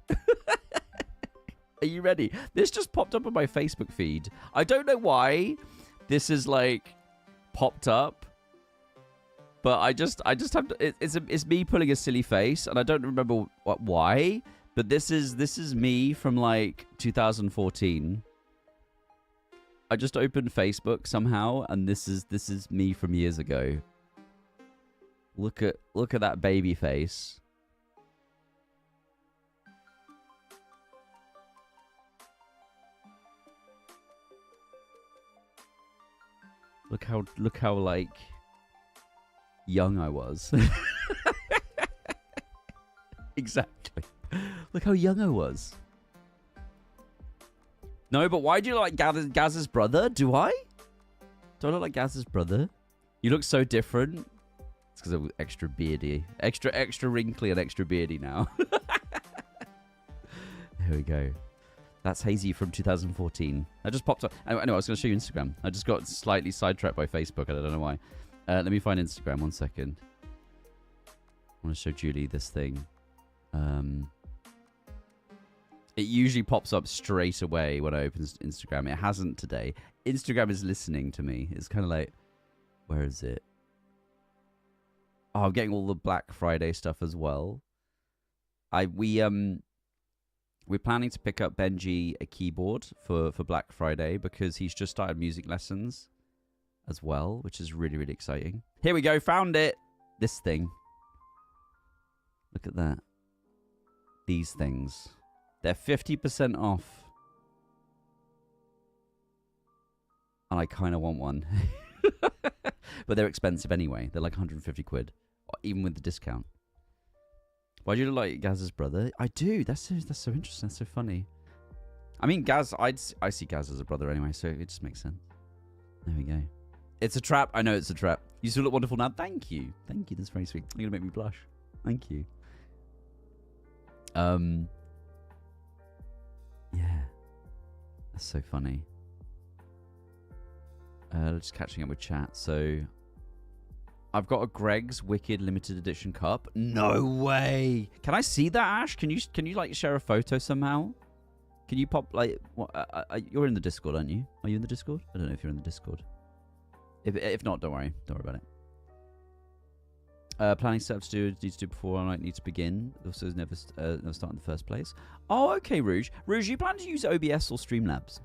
Are you ready? This just popped up on my Facebook feed. I don't know why this is like popped up, but I just have to. It's me pulling a silly face, and I don't remember why. But this is me from like 2014. I just opened Facebook somehow, and this is me from years ago. Look at that baby face. Look how like young I was. Exactly. Look how young I was. No, but why do you look like Gaz's brother? Do I? Do I look like Gaz's brother? You look so different. It's because I'm extra beardy. Extra wrinkly and extra beardy now. There we go. That's Hazy from 2014. I just popped up. Anyway, I was going to show you Instagram. I just got slightly sidetracked by Facebook. I don't know why. Let me find Instagram. 1 second. I want to show Julie this thing. It usually pops up straight away when I open Instagram. It hasn't today. Instagram is listening to me. It's kind of like, where is it? Oh, I'm getting all the Black Friday stuff as well. We're planning to pick up Benji a keyboard for Black Friday because he's just started music lessons as well, which is really, really exciting. Here we go. Found it. This thing. Look at that. These things. They're 50% off. And I kind of want one. But they're expensive anyway. They're like 150 quid. Even with the discount. Why do you look like Gaz's brother? I do. That's so interesting. That's so funny. I mean, Gaz, I see Gaz as a brother anyway, so it just makes sense. There we go. It's a trap. I know it's a trap. You still look wonderful now. Thank you. Thank you. That's very sweet. You're going to make me blush. Thank you. Yeah. That's so funny. Just catching up with chat. So, I've got a Greg's Wicked limited edition cup. No way. Can I see that, Ash? Can you like share a photo somehow? Can you pop like what? You're in the Discord, aren't you? Are you in the Discord? I don't know if you're in the Discord. If not, don't worry. Don't worry about it. Planning steps to do before I need to begin. Also, never start in the first place. Oh, okay, Rouge. Rouge, you plan to use OBS or Streamlabs?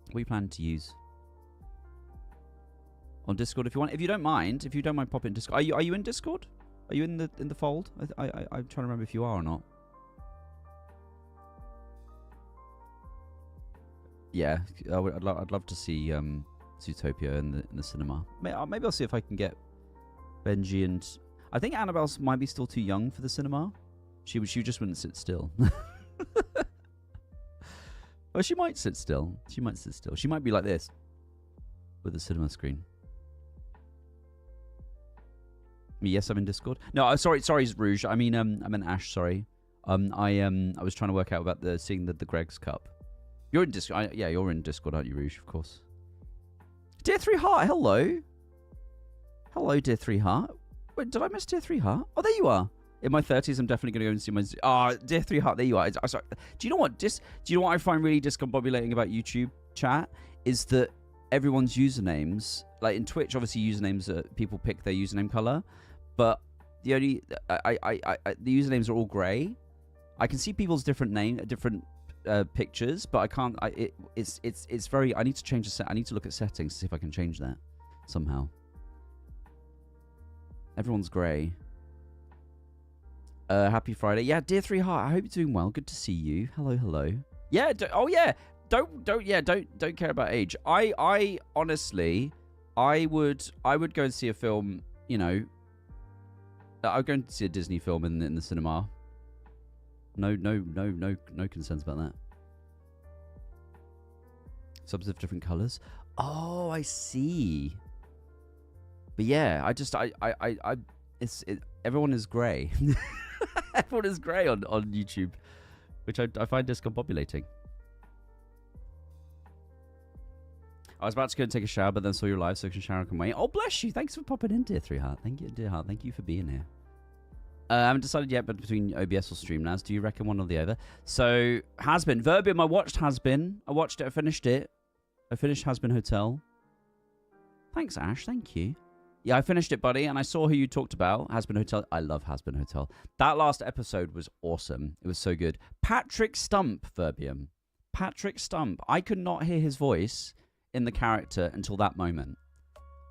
What are you planning to use? On Discord, if you want. If you don't mind, pop in Discord. Are you in Discord? Are you in the fold? I'm trying to remember if you are or not. Yeah, I'd love to see Zootopia in the cinema. Maybe I'll see if I can get Benji and I think Annabelle might be still too young for the cinema. She just wouldn't sit still. Well, she might sit still. She might be like this with the cinema screen. Yes, I'm in Discord. No, sorry, Rouge. I mean Ash. Sorry. I was trying to work out about seeing the Greg's Cup. You're in Discord. Yeah, you're in Discord, aren't you, Rouge? Of course. Dear 3 Heart, hello. Hello, Dear 3 Heart. Wait, did I miss Dear 3 Heart? Oh, there you are. In my 30s, I'm definitely going to go and see my... Ah, Dear 3 Heart, there you are. Sorry. Do you know what? Do you know what I find really discombobulating about YouTube chat? Is that everyone's usernames... Like in Twitch, obviously usernames... people pick their username color. But the only... the usernames are all grey. I can see people's different pictures, but I can't... It's very... I need to change the set. I need to look at settings to see if I can change that somehow. Everyone's grey. Happy Friday. Yeah, Dear 3 Heart, I hope you're doing well. Good to see you. Hello. Yeah, don't care about age. I honestly, I would go and see a film, you know, I'd go and see a Disney film in the cinema. No concerns about that. Subs of different colours. Oh, I see. But yeah, everyone is grey. Everyone is grey on YouTube, which I find discombobulating. I was about to go and take a shower, but then saw your live, so I can shower and come away. Oh, bless you. Thanks for popping in, dear 3 Heart. Thank you, dear Heart. Thank you for being here. I haven't decided yet, but between OBS or Streamlabs, do you reckon one or the other? So, Has-Been. Verbium, I watched Has-Been. I watched it. I finished it. I finished Has-Been Hotel. Thanks, Ash. Thank you. Yeah, I finished it, buddy, and I saw who you talked about. Has-Been Hotel. I love Has-Been Hotel. That last episode was awesome. It was so good. Patrick Stump, Verbium. Patrick Stump. I could not hear his voice in the character until that moment.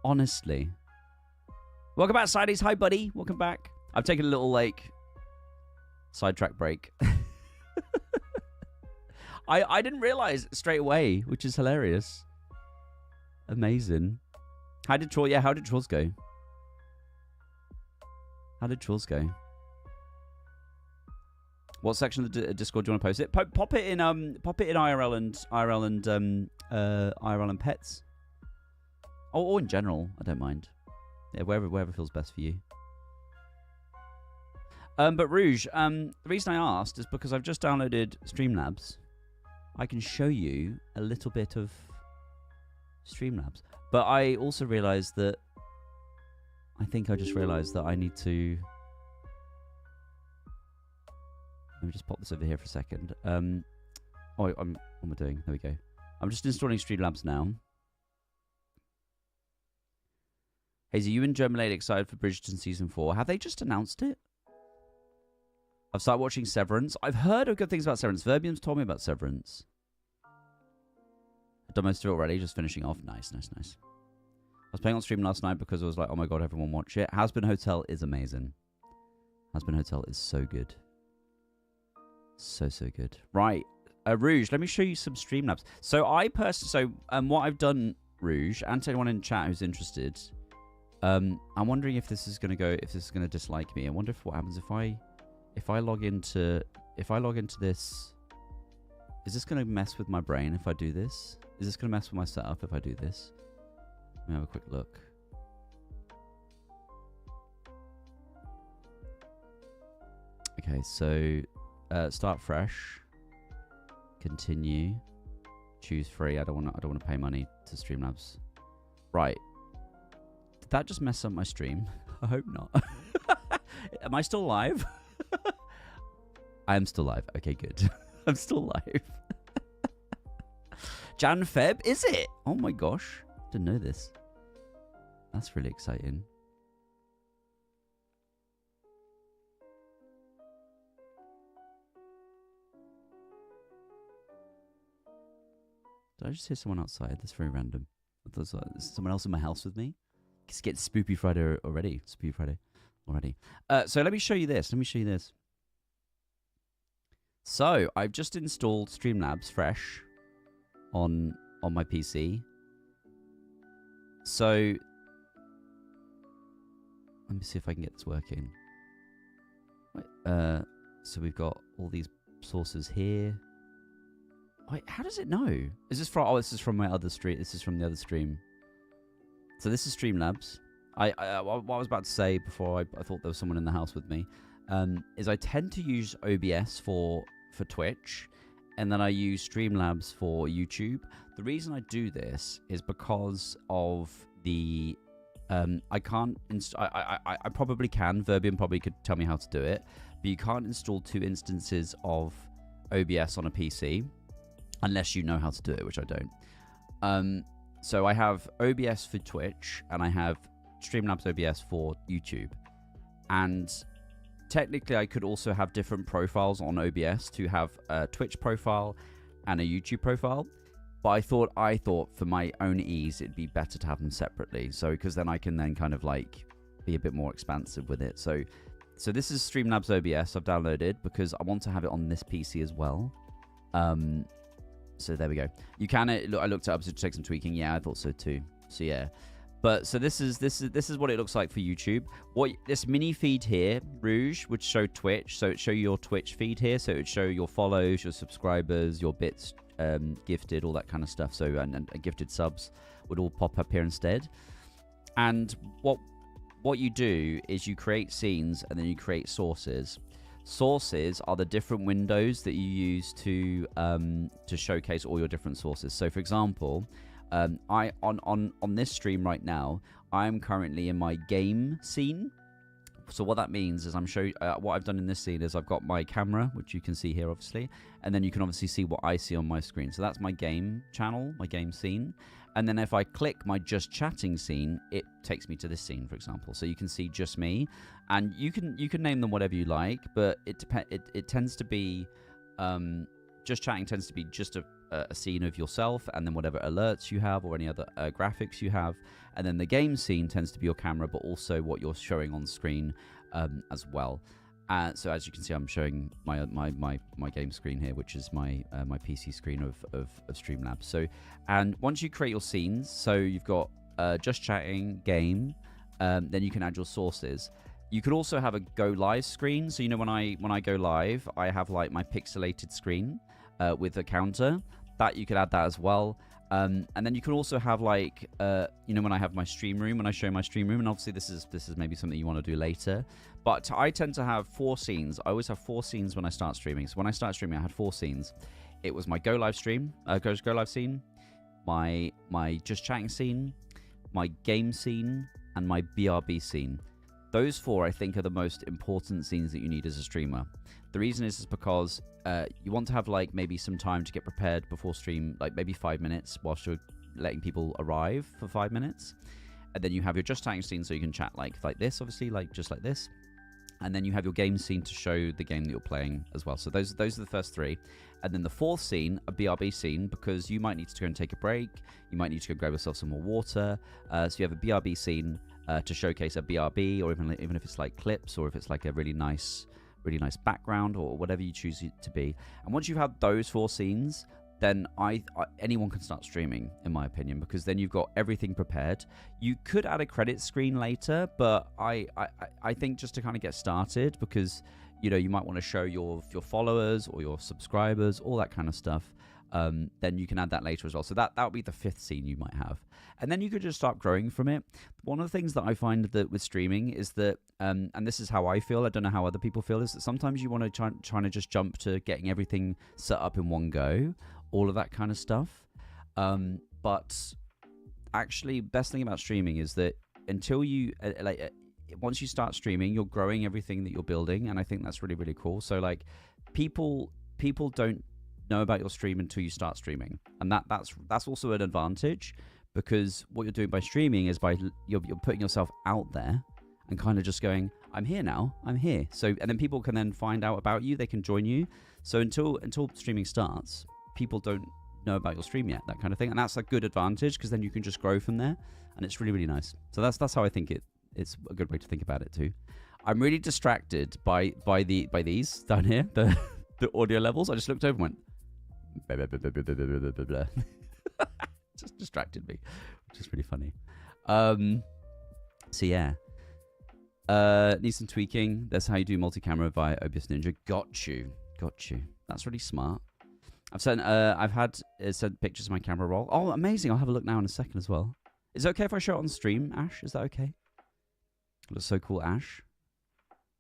Honestly. Welcome back, Sideys. Hi, buddy. Welcome back. I've taken a little, like, sidetrack break. I didn't realize straight away, which is hilarious. Amazing. How did Trolls go? How did Trolls go? What section of the Discord do you want to post it? Pop it in IRL and pets. Or in general, I don't mind. Yeah, wherever feels best for you. But Rouge, the reason I asked is because I've just downloaded Streamlabs. I can show you a little bit of Streamlabs. But I also realized that I just realized that I need to. Let me just pop this over here for a second. What am I doing? There we go. I'm just installing Streamlabs now. Hazy, you and Germalade excited for Bridgerton Season 4? Have they just announced it? I've started watching Severance. I've heard of good things about Severance. Verbium's told me about Severance. I've done most of it already, just finishing off. Nice. I was playing on stream last night because I was like, oh my god, everyone watch it. Has-Been Hotel is amazing. Has-Been Hotel is so good. So good. Right. Rouge, let me show you some Streamlabs. So what I've done, Rouge, and to anyone in chat who's interested, I'm wondering if this is going to dislike me. I wonder what happens if I log into this. Is this going to mess with my brain if I do this? Is this going to mess with my setup if I do this? Let me have a quick look. Okay, so start fresh. Continue. Choose free. I don't want to pay money to Streamlabs. Right. Did that just mess up my stream? I hope not. Am I still live? I am still live. Okay, good. I'm still live. Jan Feb, is it? Oh my gosh. Didn't know this. That's really exciting. Did I just hear someone outside? That's very random. I thought there's someone else in my house with me. It's getting Spoopy Friday already. Spoopy Friday already. So let me show you this. So I've just installed Streamlabs fresh on my PC. So let me see if I can get this working. So we've got all these sources here. Wait, how does it know? Is this from? Oh, this is from my other stream. This is from the other stream. So this is Streamlabs. What I was about to say before I thought there was someone in the house with me, is I tend to use OBS for Twitch, and then I use Streamlabs for YouTube. The reason I do this is because of the I can't. I probably can. Verbium probably could tell me how to do it, but you can't install 2 instances of OBS on a PC. Unless you know how to do it, which I don't. So I have OBS for Twitch, and I have Streamlabs OBS for YouTube. And technically, I could also have different profiles on OBS to have a Twitch profile and a YouTube profile. But I thought for my own ease, it'd be better to have them separately. So, because then I can then kind of like be a bit more expansive with it. So this is Streamlabs OBS I've downloaded because I want to have it on this PC as well. So there we go. You can. I looked it up to take some tweaking. Yeah, I thought so too. So yeah, but so this is what it looks like for YouTube. This mini feed here, Rouge, would show Twitch. So it show your Twitch feed here. So it would show your follows, your subscribers, your bits, gifted, all that kind of stuff. So and gifted subs. would all pop up here instead. And what you do is you create scenes and then you create sources. Sources are the different windows that you use to showcase all your different sources. So for example, I on this stream right now, I'm currently in my game scene. So what that means is what I've done in this scene is I've got my camera, which you can see here obviously, and then you can obviously see what I see on my screen. So that's my game channel, my game scene. And then if I click my just chatting scene, it takes me to this scene, for example. So you can see just me, and you can name them whatever you like, but it tends to be just chatting tends to be just a scene of yourself, and then whatever alerts you have or any other graphics you have, and then the game scene tends to be your camera, but also what you're showing on screen as well. So as you can see, I'm showing my game screen here, which is my PC screen of Streamlabs. So, and once you create your scenes, so you've got just chatting, game, then you can add your sources. You could also have a go live screen. So when I go live, I have like my pixelated screen with a counter. That you could add that as well. And then you can also have like when I have my stream room, when I show my stream room, and obviously this is maybe something you want to do later. But I tend to have 4 scenes. I always have 4 scenes when I start streaming. So when I started streaming, I had 4 scenes. It was my go live stream, go live scene, my just chatting scene, my game scene, and my BRB scene. Those 4, I think, are the most important scenes that you need as a streamer. The reason is because you want to have like maybe some time to get prepared before stream, like maybe 5 minutes whilst you're letting people arrive for 5 minutes. And then you have your just chatting scene, so you can chat like this, obviously, like just like this. And then you have your game scene to show the game that you're playing as well. So those are the first 3. And then the 4th scene, a BRB scene, because you might need to go and take a break. You might need to go grab yourself some more water. So you have a BRB scene to showcase a BRB, or even if it's like clips, or if it's like a really nice background, or whatever you choose it to be. And once you've had those 4 scenes, then anyone can start streaming, in my opinion, because then you've got everything prepared. You could add a credit screen later, but I think just to kind of get started, because you might want to show your followers or your subscribers, all that kind of stuff. Then you can add that later as well. So that would be the 5th scene you might have. And then you could just start growing from it. One of the things that I find that with streaming is that, and this is how I feel, I don't know how other people feel, is that sometimes you want to try to just jump to getting everything set up in one go, all of that kind of stuff. But actually, best thing about streaming is that until you, once you start streaming, you're growing everything that you're building. And I think that's really, really cool. So like people don't know about your stream until you start streaming, and that's also an advantage, because what you're doing by streaming is you're putting yourself out there and kind of just going, I'm here now, I'm here. So, and then people can then find out about you, they can join you. So until streaming starts, people don't know about your stream yet, that kind of thing, and that's a good advantage, because then you can just grow from there, and it's really, really nice. So that's how I think it's a good way to think about it too. I'm really distracted by these down here, the audio levels. I just looked over and went blah, blah, blah, blah, blah, blah, blah, blah. Just distracted me, which is really funny. So yeah, need some tweaking. That's how you do multi-camera via OBS Ninja. Got you. That's really smart. I've had sent pictures of my camera roll. Oh, amazing! I'll have a look now in a second as well. Is it okay if I show it on stream, Ash? Is that okay? It looks so cool, Ash.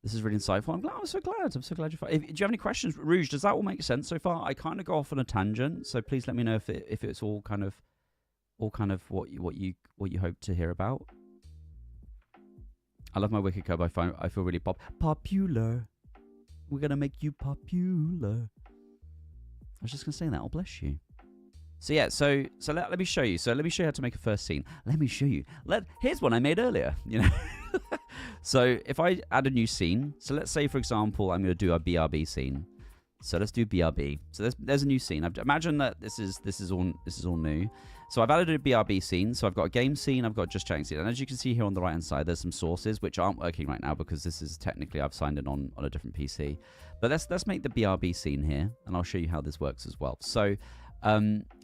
This is really insightful. I'm so glad. I'm so glad you're fine. Do you have any questions, Rouge? Does that all make sense so far? I kind of go off on a tangent, so please let me know if it's all kind of what you hope to hear about. I love my Wicked Cub. I feel really popular. We're gonna make you popular. I was just gonna say that. Oh, bless you. So yeah, so let me show you. So let me show you how to make a first scene. Let me show you. Here's one I made earlier. So if I add a new scene, so let's say for example I'm going to do a BRB scene. So let's do BRB. So there's a new scene. Imagine that this is all new. So I've added a BRB scene. So I've got a game scene. I've got just chatting scene. And as you can see here on the right hand side, there's some sources which aren't working right now because this is technically I've signed in on a different PC. But let's make the BRB scene here, and I'll show you how this works as well. So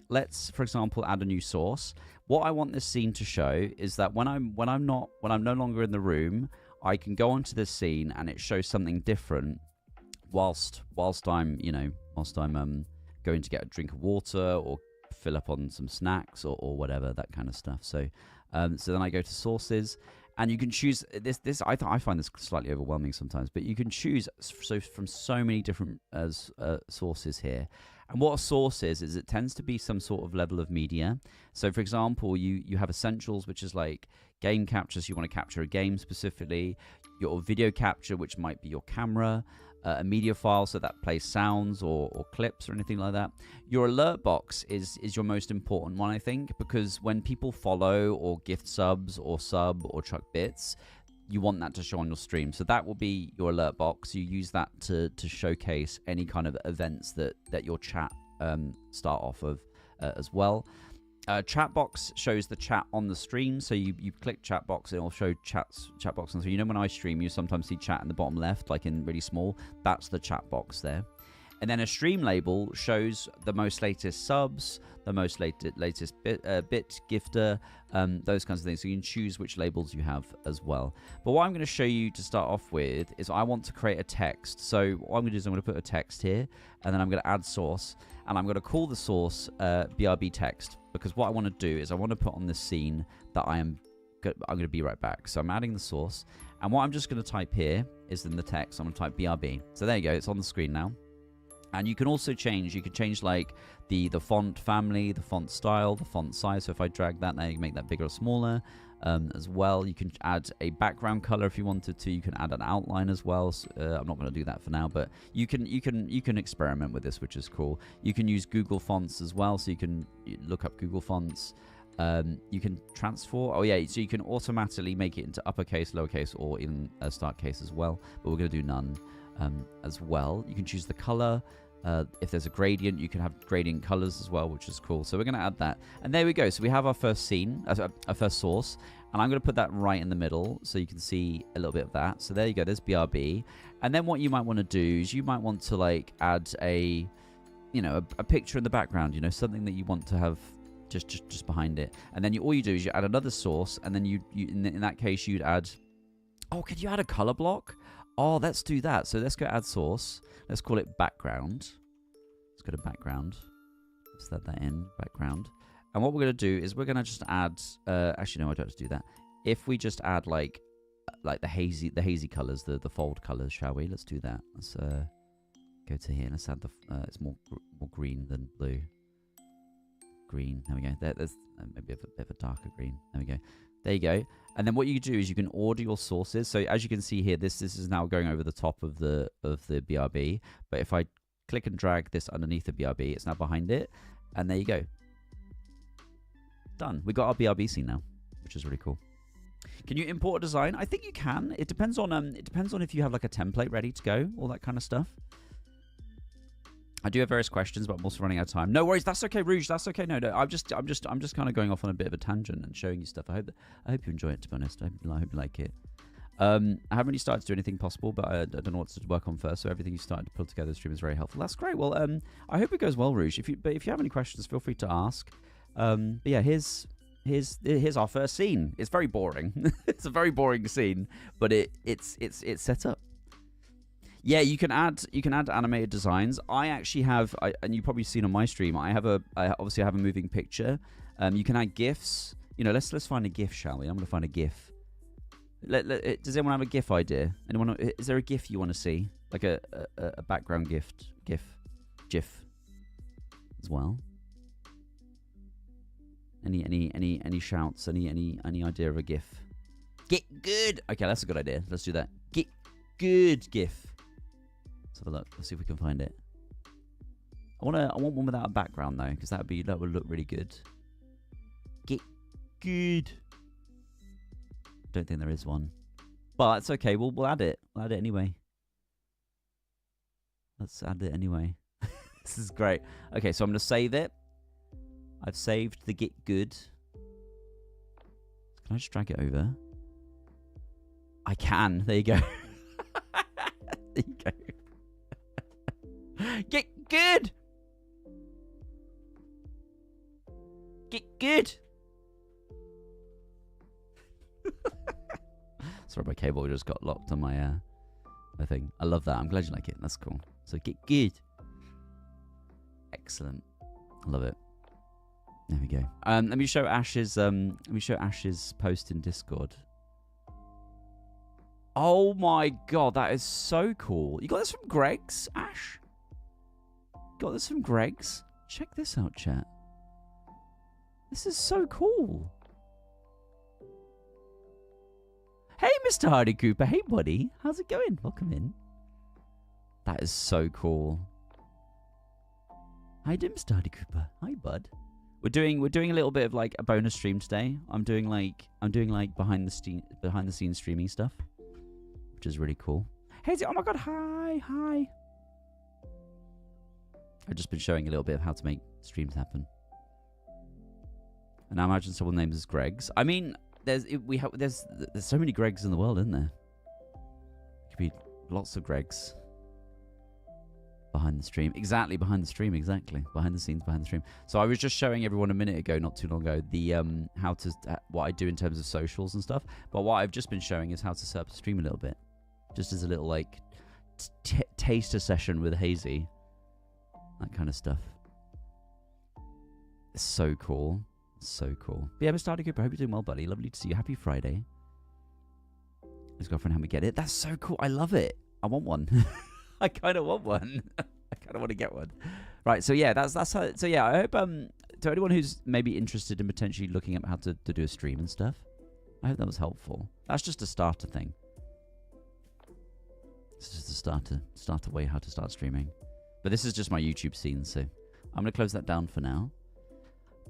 let's, for example, add a new source. What I want this scene to show is that when I'm no longer in the room, I can go onto this scene and it shows something different whilst I'm going to get a drink of water or fill up on some snacks or whatever, that kind of stuff. So so then I go to sources, and you can choose this. I find this slightly overwhelming sometimes, but you can choose from so many different sources here. And what a source is it tends to be some sort of level of media. So for example, you have essentials, which is like game capture, so you want to capture a game specifically. Your video capture, which might be your camera. A media file, so that plays sounds or clips or anything like that. Your alert box is your most important one, I think, because when people follow or gift subs or sub or chuck bits, you want that to show on your stream. So that will be your alert box. You use that to showcase any kind of events that your chat start off of as well. Chat box shows the chat on the stream, so you click chat box, it'll show chat box. And so when I stream, you sometimes see chat in the bottom left, like in really small. That's the chat box there. And then a stream label shows the most latest subs, the most latest bit gifter, those kinds of things. So you can choose which labels you have as well. But what I'm going to show you to start off with is I want to create a text. So what I'm going to do is I'm going to put a text here, and then I'm going to add source, and I'm going to call the source BRB text, because what I want to do is I want to put on this scene that I'm going to be right back. So I'm adding the source, and what I'm just going to type here is in the text, I'm going to type BRB. So there you go, it's on the screen now. And you can also change, like the font family, the font style, the font size. So if I drag that, now you can make that bigger or smaller as well. You can add a background color if you wanted to. You can add an outline as well. So, I'm not going to do that for now, but you can experiment with this, which is cool. You can use Google Fonts as well, so you can look up Google Fonts. You can transform. Oh yeah, so you can automatically make it into uppercase, lowercase, or even start case as well. But we're going to do none as well. You can choose the color. If there's a gradient, you can have gradient colors as well, which is cool. So we're going to add that. And there we go. So we have our first scene, our first source. And I'm going to put that right in the middle so you can see a little bit of that. So there you go. There's BRB. And then what you might want to do is you might want to like add a picture in the background, something that you want to have just behind it. And then all you do is you add another source. And then you in that case, you'd add, oh, could you add a color block? Oh, let's do that. So let's go add source. Let's call it background. Let's go to background. Let's add that in, background. And what we're going to do is we're going to just add... actually, no, I don't have to do that. If we just add like the hazy colors, the fold colors, shall we? Let's do that. Let's go to here. Let's add the... it's more green than blue. Green. There we go. There's maybe a bit of a darker green. There we go. There you go. And then what you do is you can order your sources. So as you can see here, this is now going over the top of the BRB. But if I click and drag this underneath the BRB, it's now behind it. And there you go. Done. We got our BRB scene now, which is really cool. Can you import a design? I think you can. It depends on if you have like a template ready to go, all that kind of stuff. I do have various questions, but I'm also running out of time. No worries, that's okay, Rouge. That's okay. No, I'm just kind of going off on a bit of a tangent and showing you stuff. I hope you enjoy it. To be honest, I hope you like it. I haven't really started to do anything possible, but I don't know what to work on first. So everything you started to put together the stream is very helpful. That's great. Well, I hope it goes well, Rouge. If you have any questions, feel free to ask. But yeah, here's our first scene. It's very boring. It's a very boring scene, but it's set up. Yeah, you can add animated designs. I actually have, and you've probably seen on my stream, I obviously have a moving picture. You can add GIFs. Let's find a GIF, shall we? I'm gonna find a GIF. Does anyone have a GIF idea? Anyone? Is there a GIF you want to see, like a background GIF as well? Any shouts? Any idea of a GIF? Get good. Okay, that's a good idea. Let's do that. Get good GIF. Let's have a look. Let's see if we can find it. I want one without a background though, because that would look really good. Get good. Don't think there is one, but it's okay. We'll add it. We'll add it anyway. Let's add it anyway. This is great. Okay, so I'm gonna save it. I've saved the get good. Can I just drag it over? I can. There you go. There you go. Get good. Get good. Sorry, my cable just got locked on my thing. I love that. I'm glad you like it. That's cool. So get good. Excellent. I love it. There we go. Let me show Ash's post in Discord. Oh my god, that is so cool. You got this from Greg's, Ash? Got this from Greg's? Check this out, chat. This is so cool. Hey, Mr. Hardy Cooper. Hey, buddy. How's it going? Welcome in. That is so cool. How you doing, Mr. Hardy Cooper? Hi, bud. We're doing a little bit of like a bonus stream today. I'm doing like behind the scenes streaming stuff, which is really cool. Hey, oh my god, hi. I've just been showing a little bit of how to make streams happen. And I imagine someone named as Greg's. I mean, there's so many Gregs in the world, isn't there? Could be lots of Gregs behind the stream. Exactly, behind the stream, exactly. Behind the scenes, behind the stream. So I was just showing everyone a minute ago, not too long ago, the what I do in terms of socials and stuff. But what I've just been showing is how to set up a stream a little bit. Just as a little like taster session with Hazy. That kind of stuff. It's so cool. So cool. But yeah, Mr. Hardy Cooper, I hope you're doing well, buddy. Lovely to see you. Happy Friday. His girlfriend helped me get it. That's so cool. I love it. I want one. I kind of want one. I kind of want to get one. Right. So yeah, that's how. So yeah, I hope to anyone who's maybe interested in potentially looking at how to do a stream and stuff, I hope that was helpful. That's just a starter thing. It's just a starter way how to start streaming. But this is just my YouTube scene, so I'm going to close that down for now.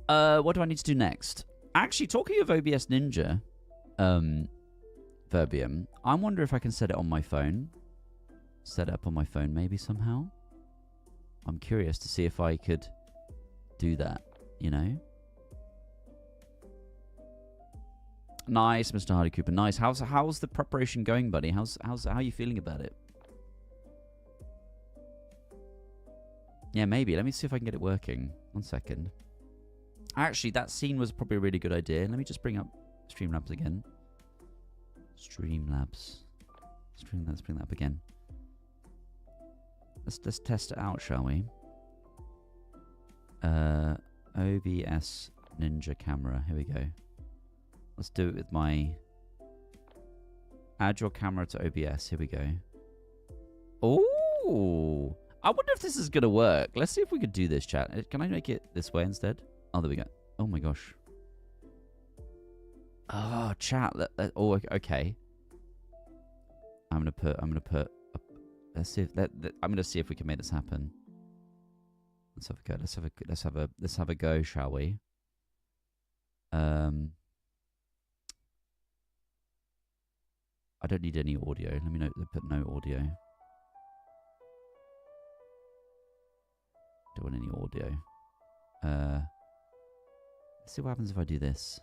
What do I need to do next? Actually, talking of OBS Ninja, Verbium, I wonder if I can set it on my phone. Set it up on my phone maybe somehow. I'm curious to see if I could do that, you know? Nice, Mr. Hardy Cooper. Nice. How's the preparation going, buddy? How are you feeling about it? Yeah, maybe. Let me see if I can get it working. 1 second. Actually, that scene was probably a really good idea. Let me just bring up Streamlabs again. Streamlabs. Let's bring that up again. Let's test it out, shall we? OBS Ninja camera. Here we go. Let's do it with my... Add your camera to OBS. Here we go. Oh! I wonder if this is going to work. Let's see if we could do this, chat. Can I make it this way instead? Oh, there we go. Oh my gosh. Oh, chat. Oh, okay. I'm gonna put. Let's see if I'm gonna see if we can make this happen. Let's have a go. Let's have a go, shall we? I don't need any audio. Let me put no audio. Don't want any audio. Let's see what happens if I do this.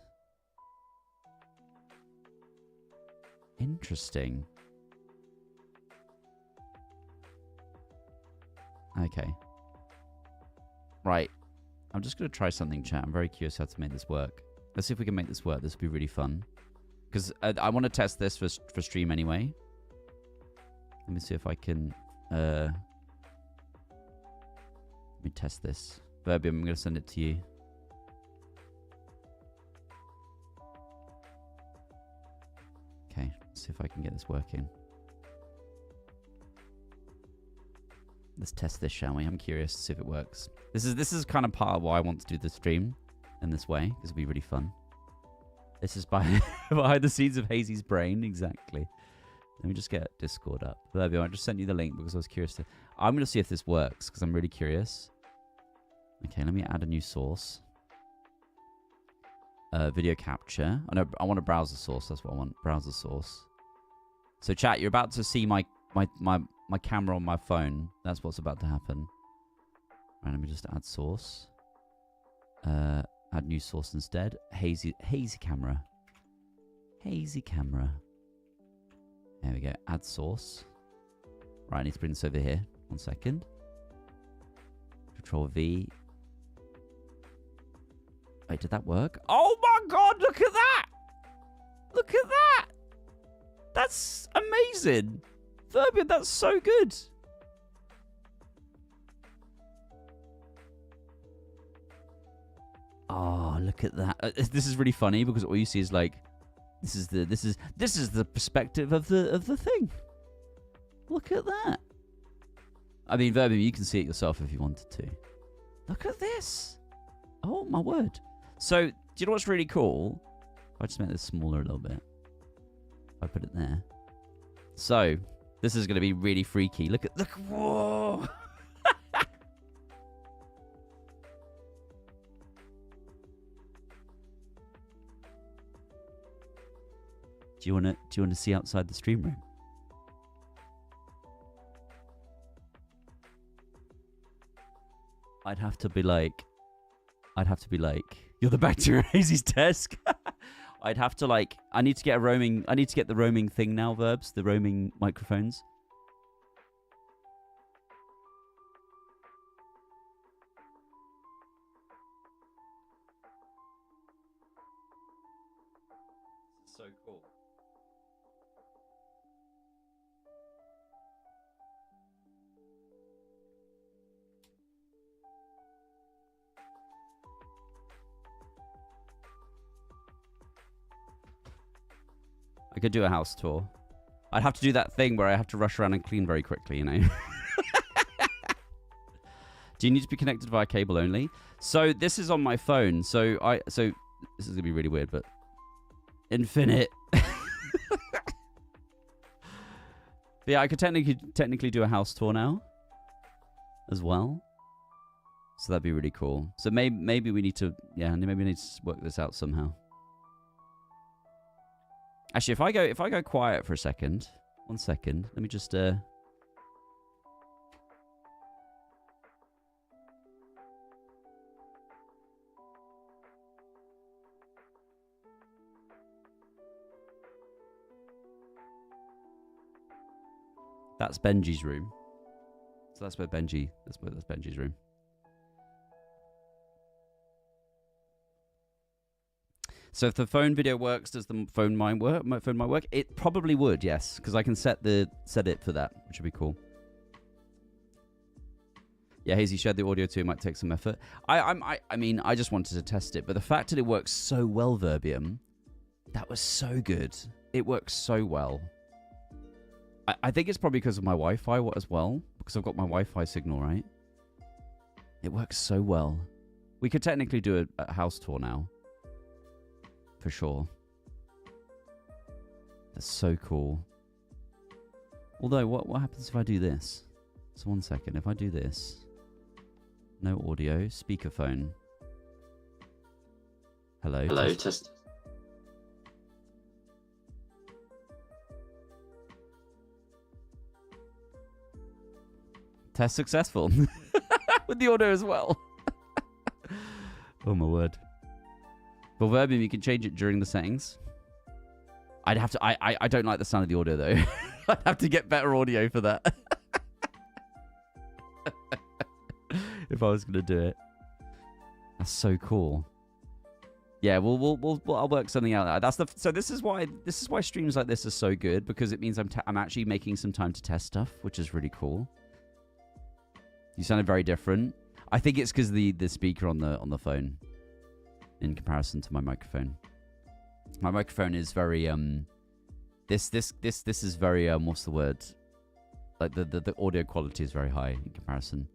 Interesting. Okay. Right. I'm just going to try something, chat. I'm very curious how to make this work. Let's see if we can make this work. This will be really fun. Because I want to test this for stream anyway. Let me see if I can... let me test this. Verbium, I'm going to send it to you. Okay, let's see if I can get this working. Let's test this, shall we? I'm curious to see if it works. This is kind of part of why I want to do the stream in this way, because it'll be really fun. This is behind the scenes of Hazy's brain, exactly. Let me just get Discord up. Verbium, I just sent you the link because I was curious to... I'm going to see if this works, because I'm really curious. Okay, let me add a new source. Video capture. I want a browser source. That's what I want. Browser source. So chat, you're about to see my camera on my phone. That's what's about to happen. Right, let me just add source. Add new source instead. Hazy camera. Hazy camera. There we go. Add source. Right, I need to bring this over here. 1 second. Control V. Wait, did that work? Oh my god, look at that! Look at that! That's amazing! Verbium, that's so good! Oh, look at that. This is really funny because all you see is like, this is the perspective of the thing. Look at that. I mean, Verbium, you can see it yourself if you wanted to. Look at this. Oh, my word. So, do you know what's really cool? I'll just make this smaller a little bit. If I put it there. So, this is going to be really freaky. Look, whoa. Do you want to see outside the stream room? I'd have to be like, you're the bacteria Hazy's desk. I'd have to like, I need to get the roaming thing now, Verbs, the roaming microphones. So cool. I could do a house tour. I'd have to do that thing where I have to rush around and clean very quickly, you know. Do you need to be connected via cable only? So this is on my phone. So this is gonna be really weird, but infinite. But yeah, I could technically do a house tour now as well. So that'd be really cool. So maybe we need to maybe we need to work this out somehow. Actually, if I go quiet for a second, 1 second, let me just That's Benji's room. So that's where that's Benji's room. So if the phone video works, does the phone mic work? My phone might work. It probably would, yes, because I can set it for that, which would be cool. Yeah, Hazy shared the audio too. It might take some effort. I mean, I just wanted to test it, but the fact that it works so well, Verbium, that was so good. It works so well. I think it's probably because of my Wi-Fi as well, because I've got my Wi-Fi signal, right? It works so well. We could technically do a house tour now. For sure. That's so cool. Although, what happens if I do this? So 1 second. If I do this. No audio. Speakerphone. Hello. Hello, test. Test successful. With the audio as well. Oh my word. Well, Verbium, you can change it during the settings. I'd have to... I don't like the sound of the audio, though. I'd have to get better audio for that. If I was going to do it. That's so cool. Yeah, I'll work something out. So this is why streams like this are so good, because it means I'm actually making some time to test stuff, which is really cool. You sounded very different. I think it's because the speaker on the phone, in comparison to my microphone. My microphone is very this is very what's the word? Like the audio quality is very high in comparison.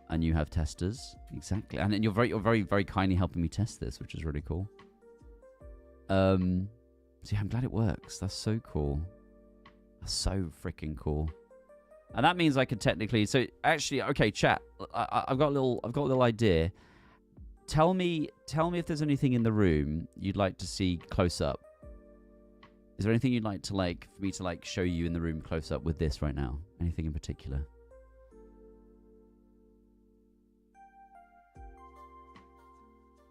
And you have testers, exactly, and you're very very kindly helping me test this, which is really cool. So yeah, I'm glad it works. That's so cool. That's so freaking cool. And that means I could technically... So, actually, okay, chat. I've got a little idea. Tell me if there's anything in the room you'd like to see close up. Is there anything you'd like to for me to show you in the room close up with this right now? Anything in particular?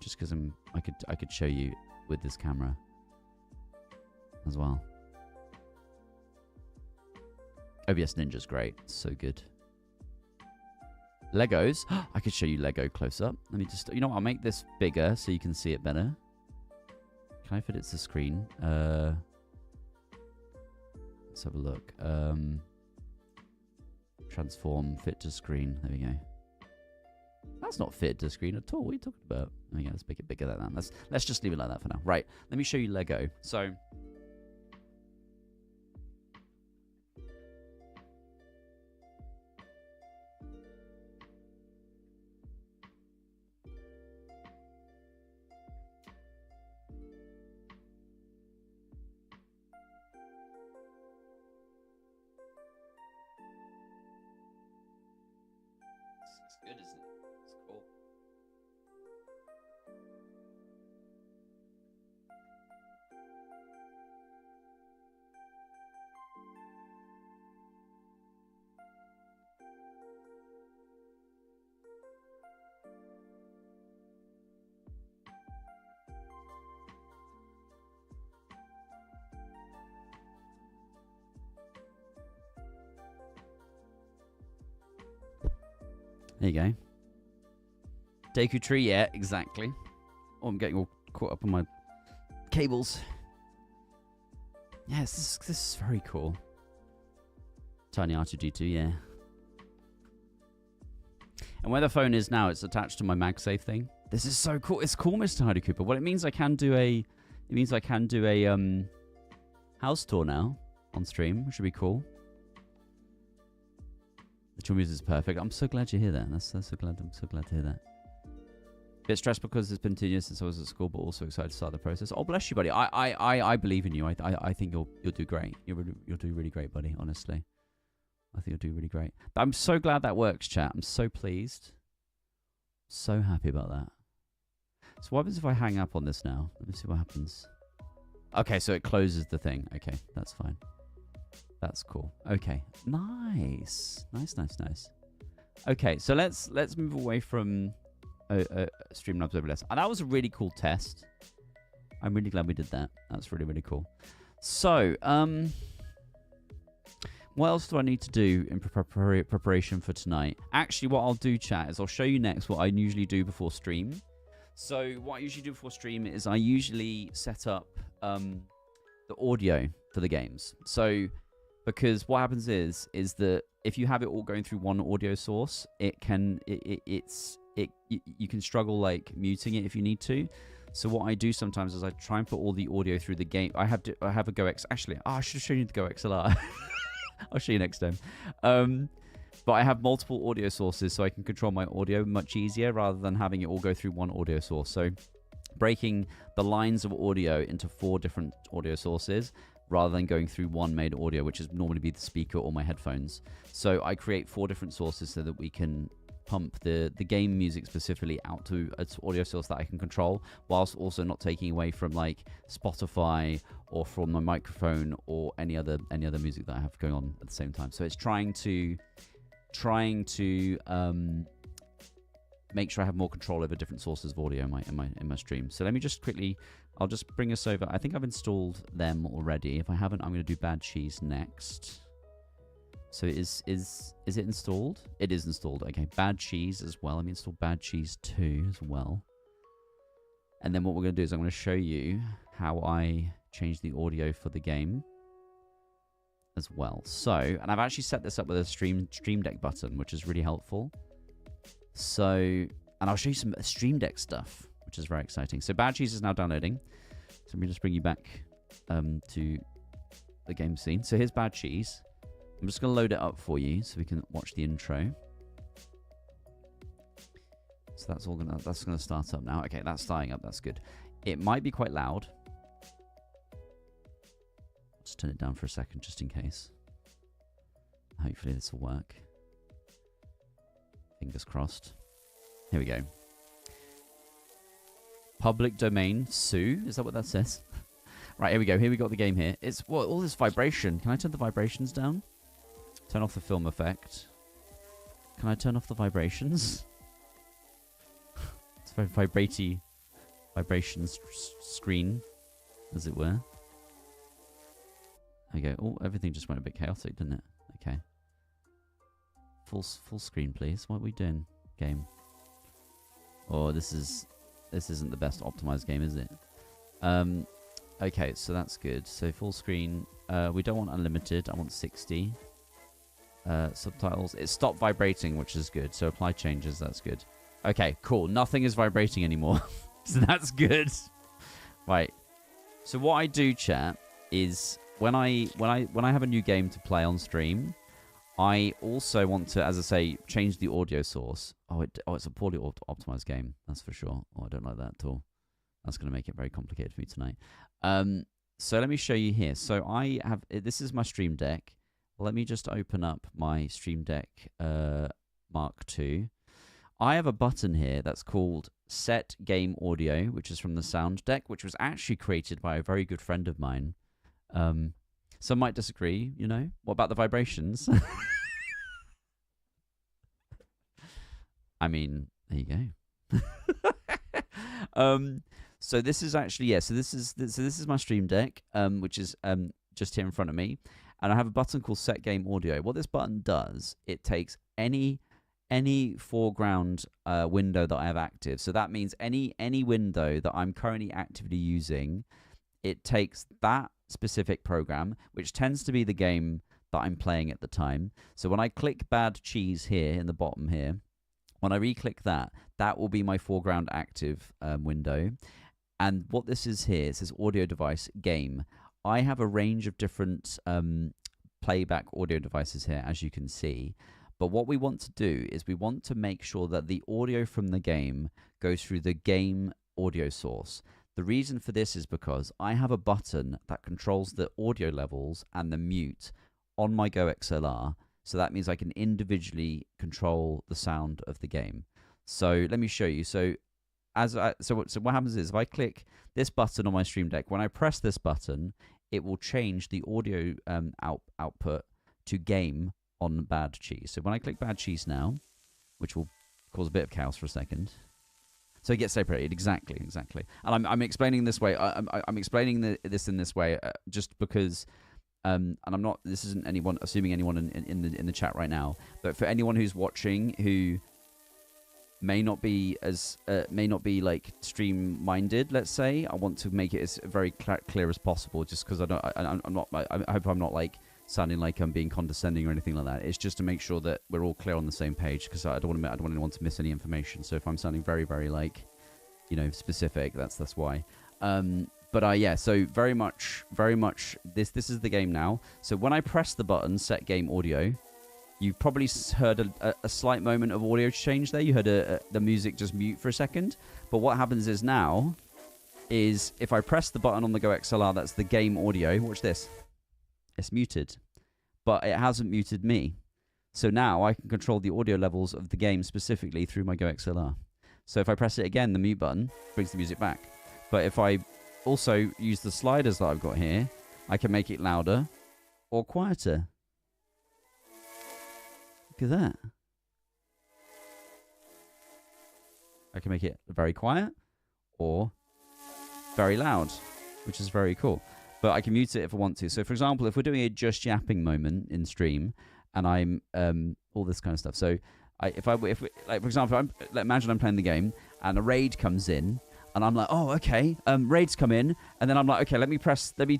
Just because I could show you with this camera as well. OBS Ninja's great. So good. Legos. I could show you Lego close up. Let me just... You know what? I'll make this bigger so you can see it better. Can I fit it to the screen? Let's have a look. Transform. Fit to screen. There we go. That's not fit to screen at all. What are you talking about? Oh, yeah, let's make it bigger than that. Let's just leave it like that for now. Right, let me show you Lego. So... It's good, isn't it? It's cool. There you go. Deku tree, yeah, exactly. Oh, I'm getting all caught up on my cables. Yes, this is very cool. Tiny R2D2, yeah. And where the phone is now, it's attached to my MagSafe thing. This is so cool. It's cool, Mr. Hardy Cooper. Well, it means I can do a... It means I can do a house tour now on stream, which would be cool. The tour music is perfect. I'm so glad you hear that. I'm so glad to hear that. Bit stressed because it's been 2 years since I was at school, but also excited to start the process. Oh, bless you, buddy. I believe in you. I think you'll do great. You'll do really great, buddy. Honestly, I think you'll do really great. But I'm so glad that works, chat. I'm so pleased. So happy about that. So what happens if I hang up on this now? Let me see what happens. Okay, so it closes the thing. Okay, that's fine. That's cool. Okay, nice. Okay, so let's move away from Streamlabs Overless. And that was a really cool test. I'm really glad we did that. That's really, really cool. So, what else do I need to do in preparation for tonight? Actually, what I'll do, chat, is I'll show you next what I usually do before stream. So, what I usually do before stream is I usually set up the audio for the games. So, because what happens is that if you have it all going through one audio source, you can struggle like muting it if you need to. So what I do sometimes is I try and put all the audio through the game. I have a GoX. Actually, I should have shown you the GoXLR. I'll show you next time. But I have multiple audio sources, so I can control my audio much easier rather than having it all go through one audio source. So breaking the lines of audio into 4 different audio sources rather than going through one main audio, which is normally be the speaker or my headphones. So I create 4 different sources so that we can pump the game music specifically out to an audio source that I can control, whilst also not taking away from like Spotify or from my microphone or any other music that I have going on at the same time. So it's trying to make sure I have more control over different sources of audio in my stream. So let me just quickly, I'll just bring us over. I think I've installed them already. If I haven't, I'm going to do Bad Cheese next. So is it installed? It is installed. Okay, Bad Cheese as well. Let me install Bad Cheese 2 as well. And then what we're going to do is I'm going to show you how I change the audio for the game as well. So, and I've actually set this up with a Stream Deck button, which is really helpful. So, and I'll show you some Stream Deck stuff, which is very exciting. So Bad Cheese is now downloading. So let me just bring you back to the game scene. So here's Bad Cheese. I'm just going to load it up for you so we can watch the intro. So that's going to start up now. Okay, that's starting up. That's good. It might be quite loud. Just turn it down for a second just in case. Hopefully this will work. Fingers crossed. Here we go. Public domain Sue. Is that what that says? Right, here we go. Here we got the game here. It's all this vibration. Can I turn the vibrations down? Turn off the film effect. Can I turn off the vibrations? It's a very vibration screen, as it were. There you go. Oh, everything just went a bit chaotic, didn't it? Okay. Full screen, please. What are we doing, game? Oh, this isn't the best optimized game, is it? Okay, so that's good. So full screen. We don't want unlimited. I want 60. Subtitles. It stopped vibrating, which is good. So apply changes. That's good. Okay, cool. Nothing is vibrating anymore. So that's good. Right. So what I do, chat, is when I have a new game to play on stream, I also want to, as I say, change the audio source. Oh, it's a poorly optimized game. That's for sure. Oh, I don't like that at all. That's going to make it very complicated for me tonight. So let me show you here. So I have, this is my Stream Deck. Let me just open up my Stream Deck Mark II. I have a button here that's called Set Game Audio, which is from the Sound Deck, which was actually created by a very good friend of mine. Some might disagree, you know. What about the vibrations? I mean, there you go. So this is actually, yeah, so this is my Stream Deck, which is just here in front of me. And I have a button called Set Game Audio. What this button does, it takes any foreground window that I have active. So that means any window that I'm currently actively using, it takes that specific program, which tends to be the game that I'm playing at the time. So when I click Bad Cheese here in the bottom here, when I re-click that, that will be my foreground active window. And what this is here, it says audio device game. I have a range of different playback audio devices here, as you can see. But what we want to do is we want to make sure that the audio from the game goes through the game audio source. The reason for this is because I have a button that controls the audio levels and the mute on my Go XLR. So that means I can individually control the sound of the game. So let me show you. So what happens is if I click this button on my Stream Deck, when I press this button, it will change the audio output to game on Bad Cheese. So when I click Bad Cheese now, which will cause a bit of chaos for a second. So it gets separated, exactly. And I'm explaining this way. I'm explaining this in this way just because, and I'm not. This isn't assuming anyone in the chat right now. But for anyone who's watching who may not be like stream minded, let's say, I want to make it as very clear as possible. Just because I hope I'm not like sounding like I'm being condescending or anything like that. It's just to make sure that we're all clear on the same page, because I don't want anyone to miss any information. So if I'm sounding very, very like, you know, specific, that's why. But yeah, so very much this is the game now. So when I press the button Set Game Audio, you've probably heard a slight moment of audio change there. You heard the music just mute for a second. But what happens is now is if I press the button on the Go XLR, that's the game audio. Watch this. It's muted, but it hasn't muted me. So now I can control the audio levels of the game specifically through my Go XLR. So if I press it again, the mute button brings the music back. But if I also use the sliders that I've got here, I can make it louder or quieter. Look at that. I can make it very quiet or very loud, which is very cool. But I can mute it if I want to. So, for example, if we're doing a just yapping moment in stream, and I'm all this kind of stuff. So, if for example, imagine I'm playing the game and a raid comes in, and I'm like, oh, okay, raids come in, and then I'm like, okay, let me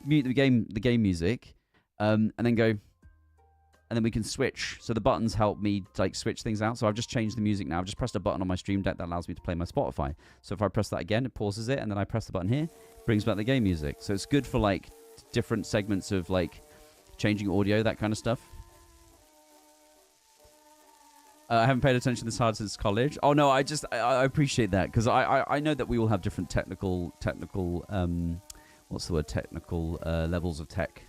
mute the game music, and then go, and then we can switch. So the buttons help me like switch things out. So I've just changed the music now. I've just pressed a button on my Stream Deck that allows me to play my Spotify. So if I press that again, it pauses it, and then I press the button here. Brings back the game music. So it's good for like different segments of like changing audio, that kind of stuff. I haven't paid attention this hard since college. Oh no, I appreciate that, because I know that we all have different technical what's the word, technical levels of tech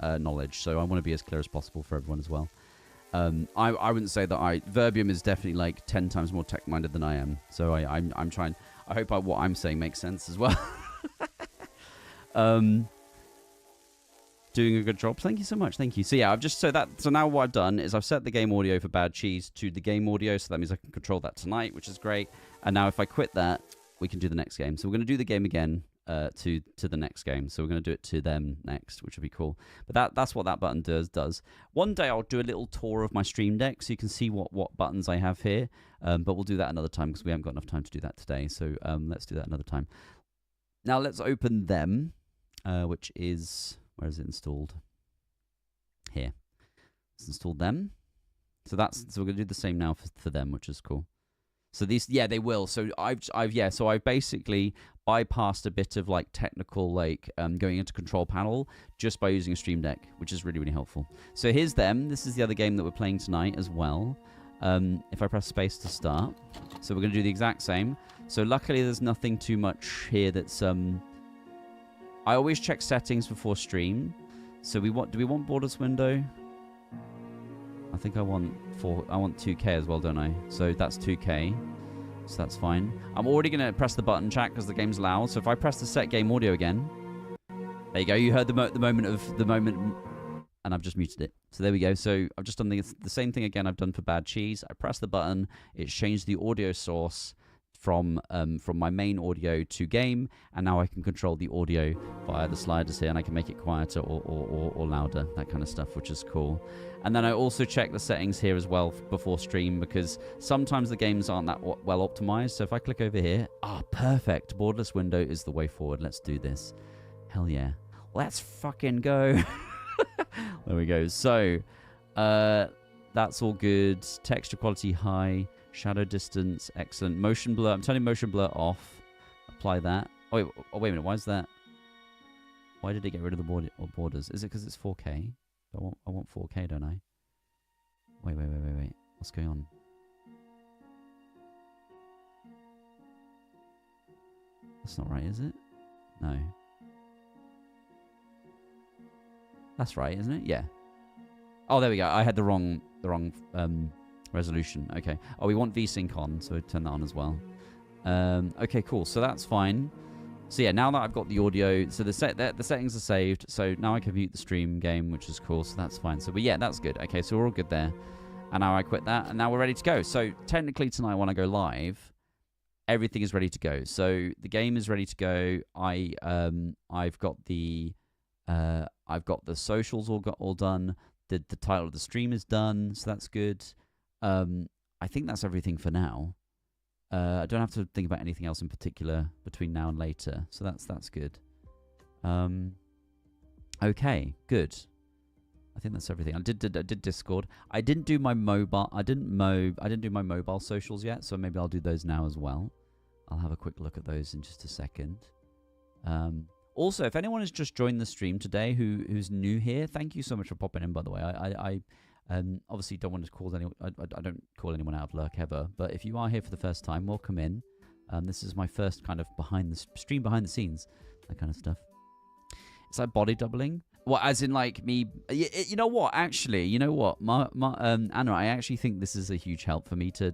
knowledge. So I want to be as clear as possible for everyone as well. I wouldn't say that Verbium is definitely like 10 times more tech minded than I am. So I'm trying. I hope what I'm saying makes sense as well. Doing a good job. Thank you so much. Thank you. So yeah, so now what I've done is I've set the game audio for Bad Cheese to the game audio, so that means I can control that tonight, which is great. And now if I quit that, we can do the next game. So we're going to do the game again to the next game. So we're going to do it to them next, which would be cool. But that's what that button does. One day I'll do a little tour of my Stream Deck so you can see what buttons I have here. But we'll do that another time because we haven't got enough time to do that today. So let's do that another time. Now let's open them, which is, where is it installed? Here. Let's install them. So we're going to do the same now for them, which is cool. So these, yeah, they will. So I've basically bypassed a bit of like technical, like going into control panel just by using a Stream Deck, which is really, really helpful. So here's them. This is the other game that we're playing tonight as well. If I press space to start, so we're going to do the exact same. So luckily there's nothing too much here that's I always check settings before stream. So do we want borders window? I think I want 2K as well, don't I? So that's 2K. So that's fine. I'm already going to press the button, chat, because the game's loud. So if I press the set game audio again, there you go. You heard the moment, and I've just muted it. So there we go. So I've just done the same thing again I've done for Bad Cheese. I press the button. It's changed the audio source from my main audio to game, and now I can control the audio via the sliders here, and I can make it quieter or louder, that kind of stuff, which is cool. And then I also check the settings here as well before stream, because sometimes the games aren't that well optimized. So if I click over here, perfect, borderless window is the way forward. Let's do this. Hell yeah, let's fucking go. There we go. So that's all good. Texture quality high. Shadow distance, excellent. Motion blur, I'm turning motion blur off. Apply that. Oh, wait a minute. Why is that? Why did it get rid of the borders? Is it because it's 4K? I want 4K, don't I? Wait. What's going on? That's not right, is it? No. That's right, isn't it? Yeah. Oh, there we go. I had the wrong resolution. Okay. Oh, we want VSync on, so turn that on as well. Okay, cool. So that's fine. So yeah, now that I've got the audio, so the settings are saved. So now I can mute the stream game, which is cool. So that's fine. So, but yeah, that's good. Okay, so we're all good there. And now I quit that, and now we're ready to go. So technically tonight, when I go live, everything is ready to go. So the game is ready to go. I've got the socials all done. The title of the stream is done, so that's good. I think that's everything for now. I don't have to think about anything else in particular between now and later, so that's good. Okay, good. I think that's everything. I did Discord. I didn't do my mobile. I didn't do my mobile socials yet, so maybe I'll do those now as well. I'll have a quick look at those in just a second. Also, if anyone has just joined the stream today who's new here, thank you so much for popping in, by the way. I obviously don't want to call anyone. I don't call anyone out of luck ever. But if you are here for the first time, welcome in. This is my first kind of behind the scenes, that kind of stuff. It's like body doubling. Well, as in like me. You know what? Actually, you know what, Anna, I actually think this is a huge help for me to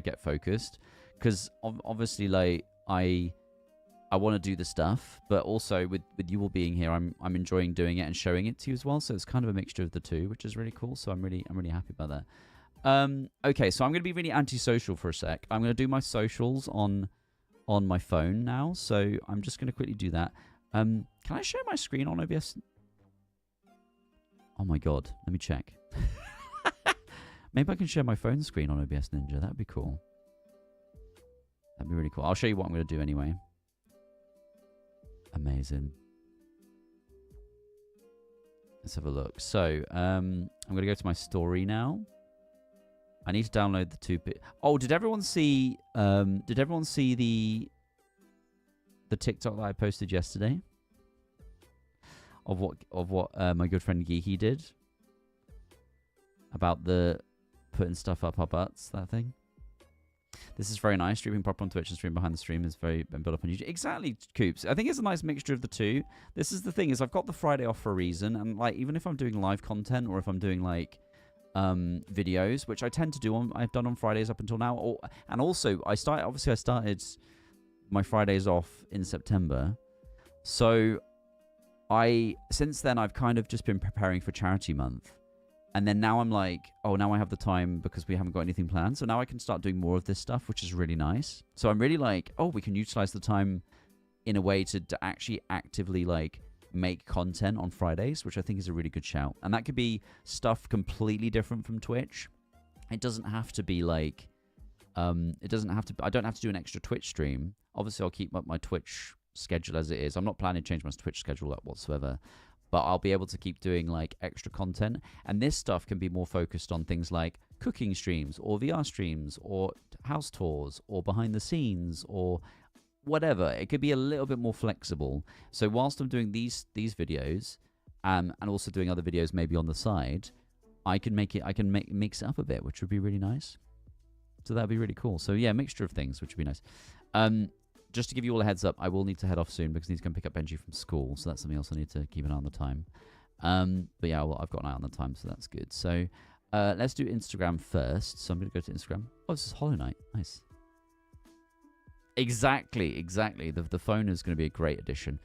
get focused, because obviously, like I want to do the stuff, but also with you all being here, I'm enjoying doing it and showing it to you as well. So it's kind of a mixture of the two, which is really cool. So I'm really happy about that. Okay, so I'm going to be really antisocial for a sec. I'm going to do my socials on my phone now. So I'm just going to quickly do that. Can I share my screen on OBS? Oh my god, let me check. Maybe I can share my phone screen on OBS Ninja. That'd be cool. That'd be really cool. I'll show you what I'm going to do anyway. Amazing. Let's have a look. So, I'm going to go to my story now. I need to download the 2-bit. Oh, did everyone see the TikTok that I posted yesterday? Of what my good friend Geeky did about the putting stuff up our butts, that thing. This is very nice. Streaming proper on Twitch and stream behind the stream is very built up on YouTube. Exactly, Coops. I think it's a nice mixture of the two. This is the thing, is I've got the Friday off for a reason, and like even if I'm doing live content or if I'm doing like videos, which I tend to do I've done on Fridays up until now, and also I started my Fridays off in September, so since then I've kind of just been preparing for charity month. And then now I'm like, oh, now I have the time because we haven't got anything planned. So now I can start doing more of this stuff, which is really nice. So I'm really like, oh, we can utilize the time in a way to actually actively like make content on Fridays, which I think is a really good shout. And that could be stuff completely different from Twitch. It doesn't have to be like, I don't have to do an extra Twitch stream. Obviously, I'll keep up my Twitch schedule as it is. I'm not planning to change my Twitch schedule up whatsoever. But I'll be able to keep doing like extra content. And this stuff can be more focused on things like cooking streams or VR streams or house tours or behind the scenes or whatever. It could be a little bit more flexible. So whilst I'm doing these videos, and also doing other videos maybe on the side, I can mix it up a bit, which would be really nice. So that'd be really cool. So yeah, mixture of things, which would be nice. Just to give you all a heads up, I will need to head off soon because I need to go and pick up Benji from school. So that's something else I need to keep an eye on the time. But yeah, well, I've got an eye on the time, so that's good. So let's do Instagram first. So I'm going to go to Instagram. Oh, this is Hollow Knight. Nice. Exactly. The phone is going to be a great addition.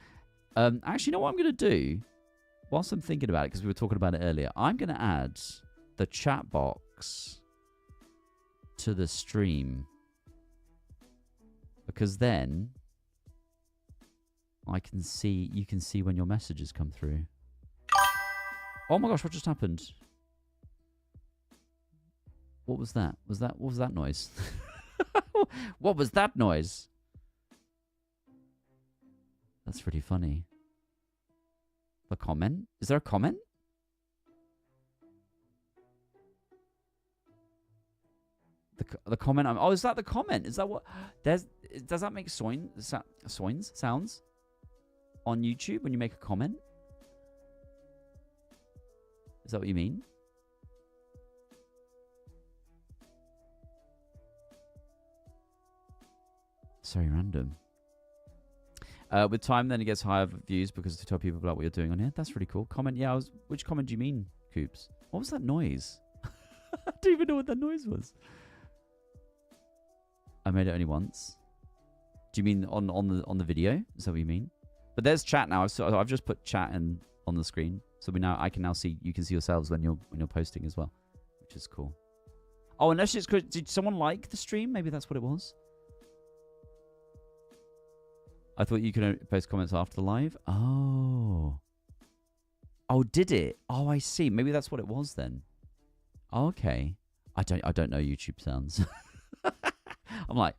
Actually, you know what I'm going to do? Whilst I'm thinking about it, because we were talking about it earlier, I'm going to add the chat box to the stream. Because then you can see when your messages come through. Oh my gosh, what just happened? What was that? What was that noise? What was that noise? That's really funny. The comment? Is there a comment? The comment. Oh, is that the comment? Is that what? Does that make sounds on YouTube when you make a comment? Is that what you mean? It's very random. With time, then it gets higher views because to tell people about what you're doing on here. That's really cool. Comment, yeah. Which comment do you mean, Coops? What was that noise? I don't even know what that noise was. I made it only once. Do you mean on the video? Is that what you mean? But there's chat now. I've just put chat on the screen, so I can now see. You can see yourselves when you're posting as well, which is cool. Oh, unless it's did someone like the stream? Maybe that's what it was. I thought you could post comments after the live. Oh. Oh, did it? Oh, I see. Maybe that's what it was then. Oh, okay. I don't know YouTube sounds. I'm like,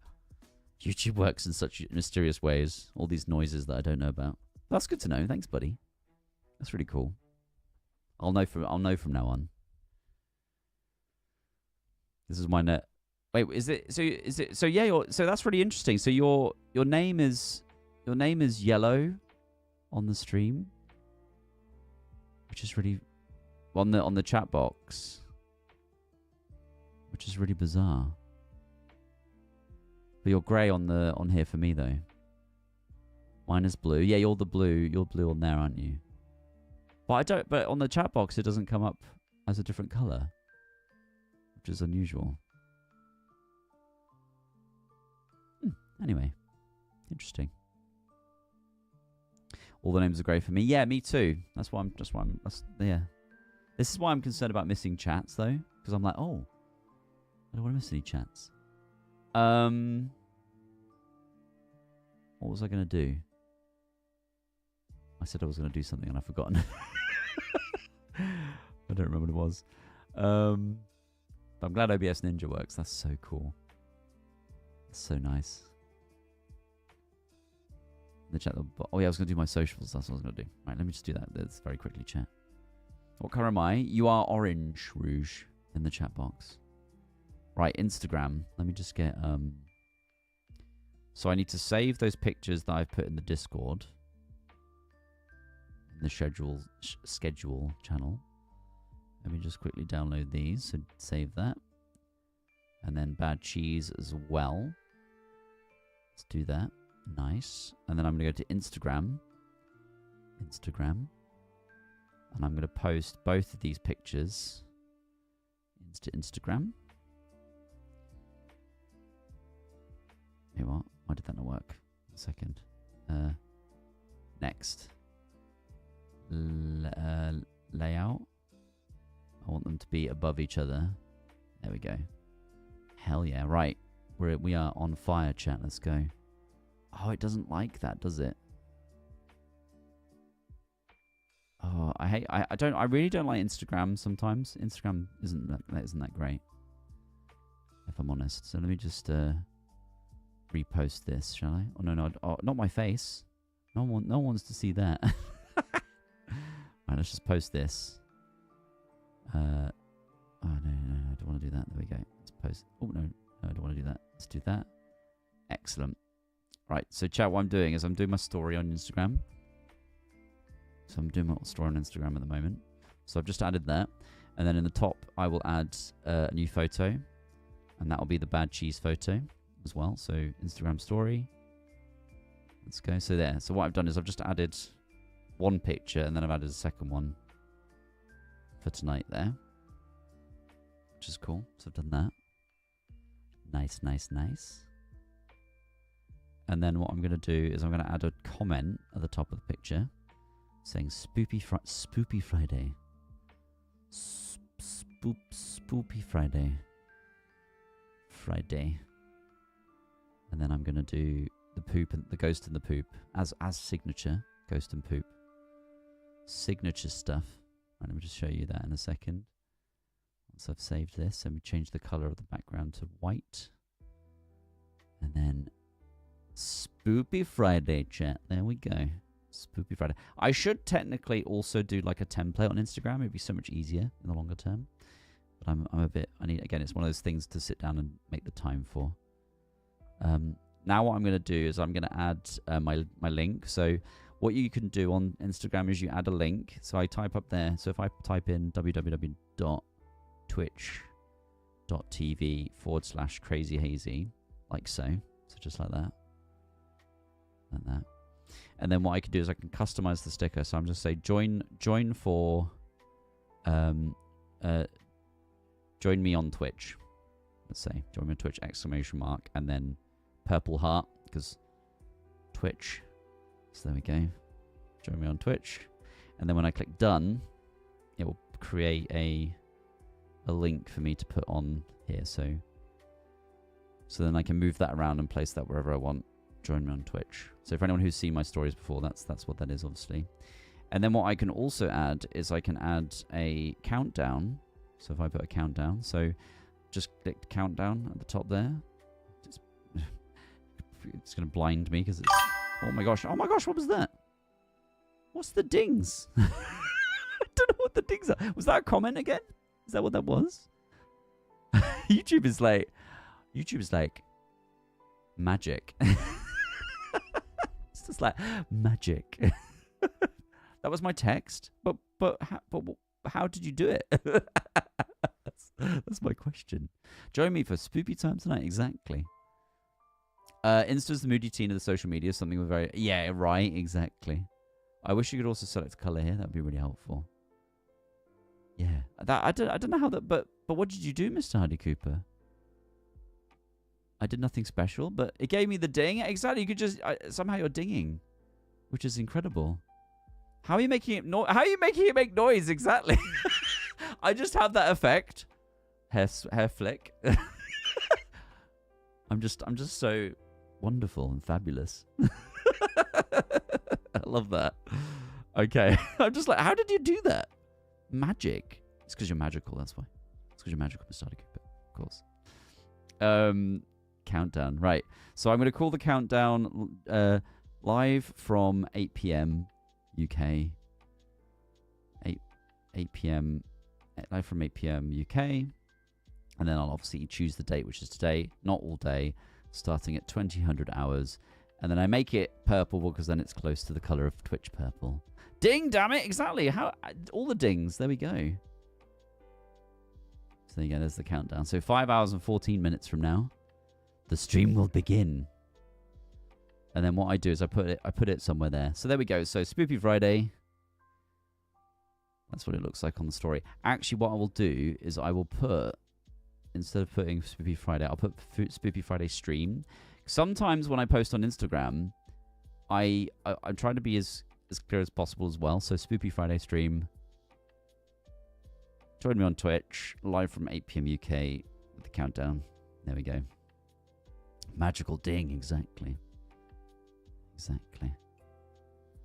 YouTube works in such mysterious ways. All these noises that I don't know about. That's good to know. Thanks, buddy. That's really cool. I'll know from now on. This is my net. Wait, is it? So yeah. So that's really interesting. So your name is yellow on the stream, which is really on the chat box, which is really bizarre. But you're grey on here for me though. Mine is blue. Yeah, you're blue on there, aren't you? But on the chat box it doesn't come up as a different colour, which is unusual. Anyway, interesting. All the names are grey for me. Yeah, me too. Yeah. This is why I'm concerned about missing chats though, because I'm like, oh, I don't want to miss any chats. What was I going to do? I said I was going to do something and I've forgotten. I don't remember what it was. But I'm glad OBS Ninja works. That's so cool. That's so nice. The chat. Oh yeah, I was going to do my socials. That's what I was going to do. Right, let me just do that. Let's very quickly chat. What colour am I? You are orange, Rouge, in the chat box. Right, Instagram. Let me just get... So I need to save those pictures that I've put in the Discord. In the schedule channel. Let me just quickly download these. So save that. And then Bad Cheese as well. Let's do that. Nice. And then I'm going to go to Instagram. And I'm going to post both of these pictures into Instagram. Hey, what? Why did that not work? 1 second. Next. Layout. I want them to be above each other. There we go. Hell yeah. Right. We are on fire, chat. Let's go. Oh, it doesn't like that, does it? Oh, I really don't like Instagram sometimes. Instagram isn't that great, if I'm honest. So let me just repost this, shall I? Oh no, not my face. No one wants to see that. Right, let's just post this. Oh no, I don't want to do that. There we go. Let's post. Oh no, No, I don't want to do that. Let's do that. Excellent. Right, so chat, what I'm doing is I'm doing my story on Instagram. So I'm doing my story on Instagram at the moment. So I've just added that. And then in the top, I will add a new photo. And that will be the bad cheese photo as well. So Instagram story. Let's go. So there. So what I've done is I've just added one picture and then I've added a second one for tonight there. Which is cool. So I've done that. Nice, nice, nice. And then what I'm going to do is I'm going to add a comment at the top of the picture saying Spoopy Friday. Spoopy Friday. Friday. And then I'm going to do the poop and the ghost and the poop as signature. Ghost and poop. Signature stuff. Right, let me just show you that in a second. Once I've saved this, and we change the color of the background to white. And then Spoopy Friday, chat. There we go. Spoopy Friday. I should technically also do like a template on Instagram. It'd be so much easier in the longer term. But I'm a bit... again, it's one of those things to sit down and make the time for. Now what I'm going to do is I'm going to add my link. So what you can do on Instagram is you add a link. So I type up there. So if I type in www.twitch.tv/KrazeyHazey, like so. So just like that. Like that. And then what I can do is I can customize the sticker. So I'm just say join for join me on Twitch. Let's say join me on Twitch ! And then purple heart because Twitch. So there we go. Join me on Twitch. And then when I click done, it will create a link for me to put on here. So then I can move that around and place that wherever I want. Join me on Twitch. So for anyone who's seen my stories before, that's what that is, obviously. And then what I can also add is I can add a countdown. So if I put a countdown, so just click countdown at the top there. It's going to blind me because it's... Oh my gosh, what was that? What's the dings? I don't know what the dings are. Was that a comment again? Is that what that was? YouTube is like magic. It's just like magic. That was my text, but how did you do it? That's my question. Join me for spoopy time tonight. Exactly. Insta's the moody teen of the social media. Something with very... Yeah, right. Exactly. I wish you could also select color here. That'd be really helpful. Yeah. I don't know how that... But what did you do, Mr. Hardy Cooper? I did nothing special, but it gave me the ding. Exactly. You could just... somehow you're dinging, which is incredible. How are you making it... How are you making it make noise? Exactly. I just have that effect. Hair flick. I'm just so wonderful and fabulous. I love that. Okay. I'm just like, how did you do that? Magic. It's because you're magical, that's why. It's because you're magical, Mr. Hardy Cooper, of course. Countdown. Right. So I'm going to call the countdown live from 8 p.m. UK. 8 p.m. Live from 8 p.m. UK. And then I'll obviously choose the date, which is today, not all day, starting at 2000 hours. And then I make it purple because then it's close to the color of Twitch purple. Ding, damn it. Exactly. How all the dings. There we go. So there you go. There's the countdown. So 5 hours and 14 minutes from now, the stream will begin. And then what I do is I put it somewhere there. So there we go. So Spoopy Friday. That's what it looks like on the story. Actually, what I will do is I will put, instead of putting Spoopy Friday, I'll put Spoopy Friday stream. Sometimes when I post on Instagram, I'm trying to be as clear as possible as well. So Spoopy Friday stream. Join me on Twitch, live from 8 p.m. UK with the countdown. There we go. Magical ding, exactly. Exactly.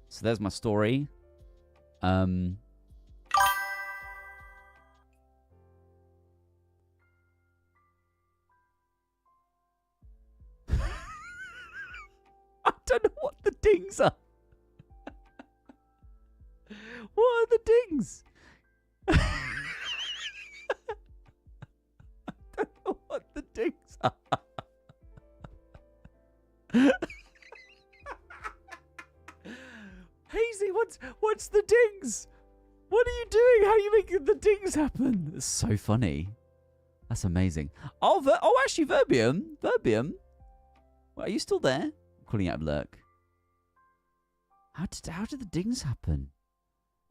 So there's my story. I don't know what the dings are. What are the dings? I don't know what the dings. Hazy, what's the dings? What are you doing? How are you making the dings happen? It's so funny. That's amazing. Oh, actually, Verbium. Well, are you still there? I'm calling out of lurk. How did the dings happen?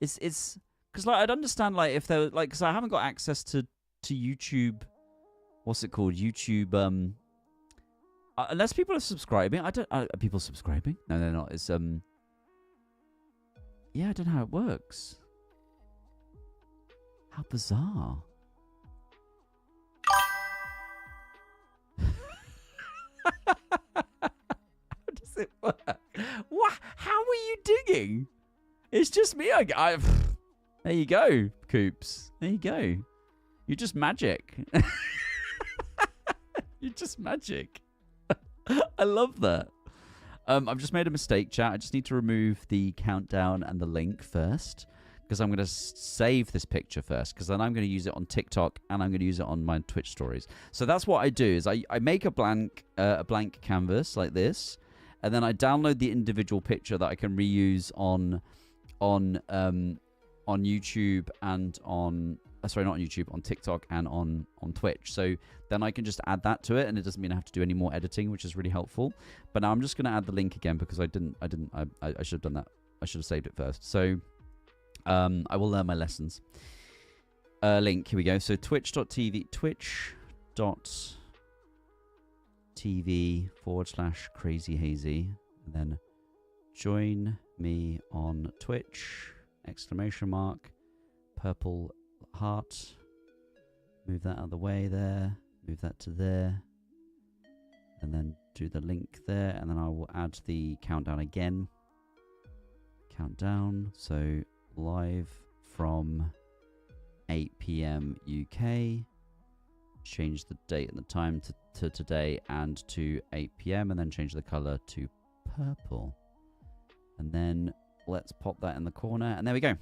It's because like I'd understand like if they're like because I haven't got access to YouTube. What's it called? YouTube. Unless people are subscribing. Are people subscribing? No, they're not. It's Yeah, I don't know how it works. How bizarre. How does it work? What? How are you digging? It's just me. There you go, Coops. There you go. You're just magic. You're just magic. I love that. I've just made a mistake, chat. I just need to remove the countdown and the link first because I'm going to save this picture first because then I'm going to use it on TikTok and I'm going to use it on my Twitch stories. So that's what I do is I make a blank canvas like this, and then I download the individual picture that I can reuse on YouTube and on sorry, not on YouTube, on TikTok and on Twitch. So then I can just add that to it, and it doesn't mean I have to do any more editing, which is really helpful. But now I'm just going to add the link again because I should have done that. I should have saved it first. So I will learn my lessons. Link, here we go. So twitch.tv/KrazeyHazey, and then join me on Twitch, ! Purple heart. Move that out of the way there. Move that to there. And then do the link there. And then I will add the countdown again. Countdown. So live from 8 p.m. UK. Change the date and the time to today and to 8 p.m. And then change the color to purple. And then let's pop that in the corner. And there we go.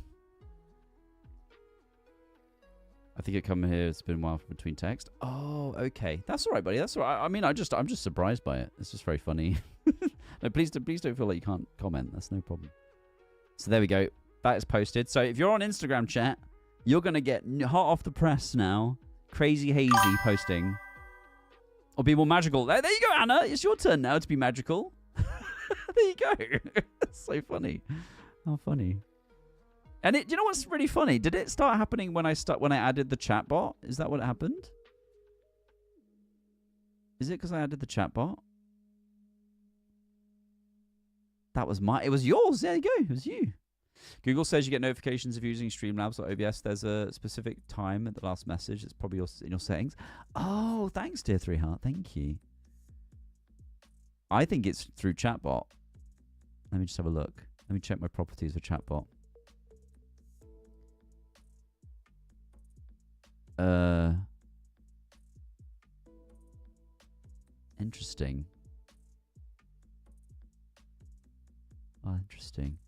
I think it come here. It's been a while between text. Oh, okay. That's all right, buddy. That's all right. I mean, I'm just surprised by it. It's just very funny. No, please don't feel like you can't comment. That's no problem. So there we go. That is posted. So if you're on Instagram, chat, you're gonna get hot off the press now. KrazeyHazey posting. Or be more magical. There you go, Anna. It's your turn now to be magical. There you go. That's so funny. How funny. And do you know what's really funny? Did it start happening when I added the chatbot? Is that what happened? Is it because I added the chatbot? It was yours. There you go. It was you. Google says you get notifications if you're using Streamlabs or OBS. There's a specific time at the last message. It's probably in your settings. Oh, thanks, dear 3 Heart. Thank you. I think it's through chatbot. Let me just have a look. Let me check my properties for chatbot. Interesting. Oh, interesting.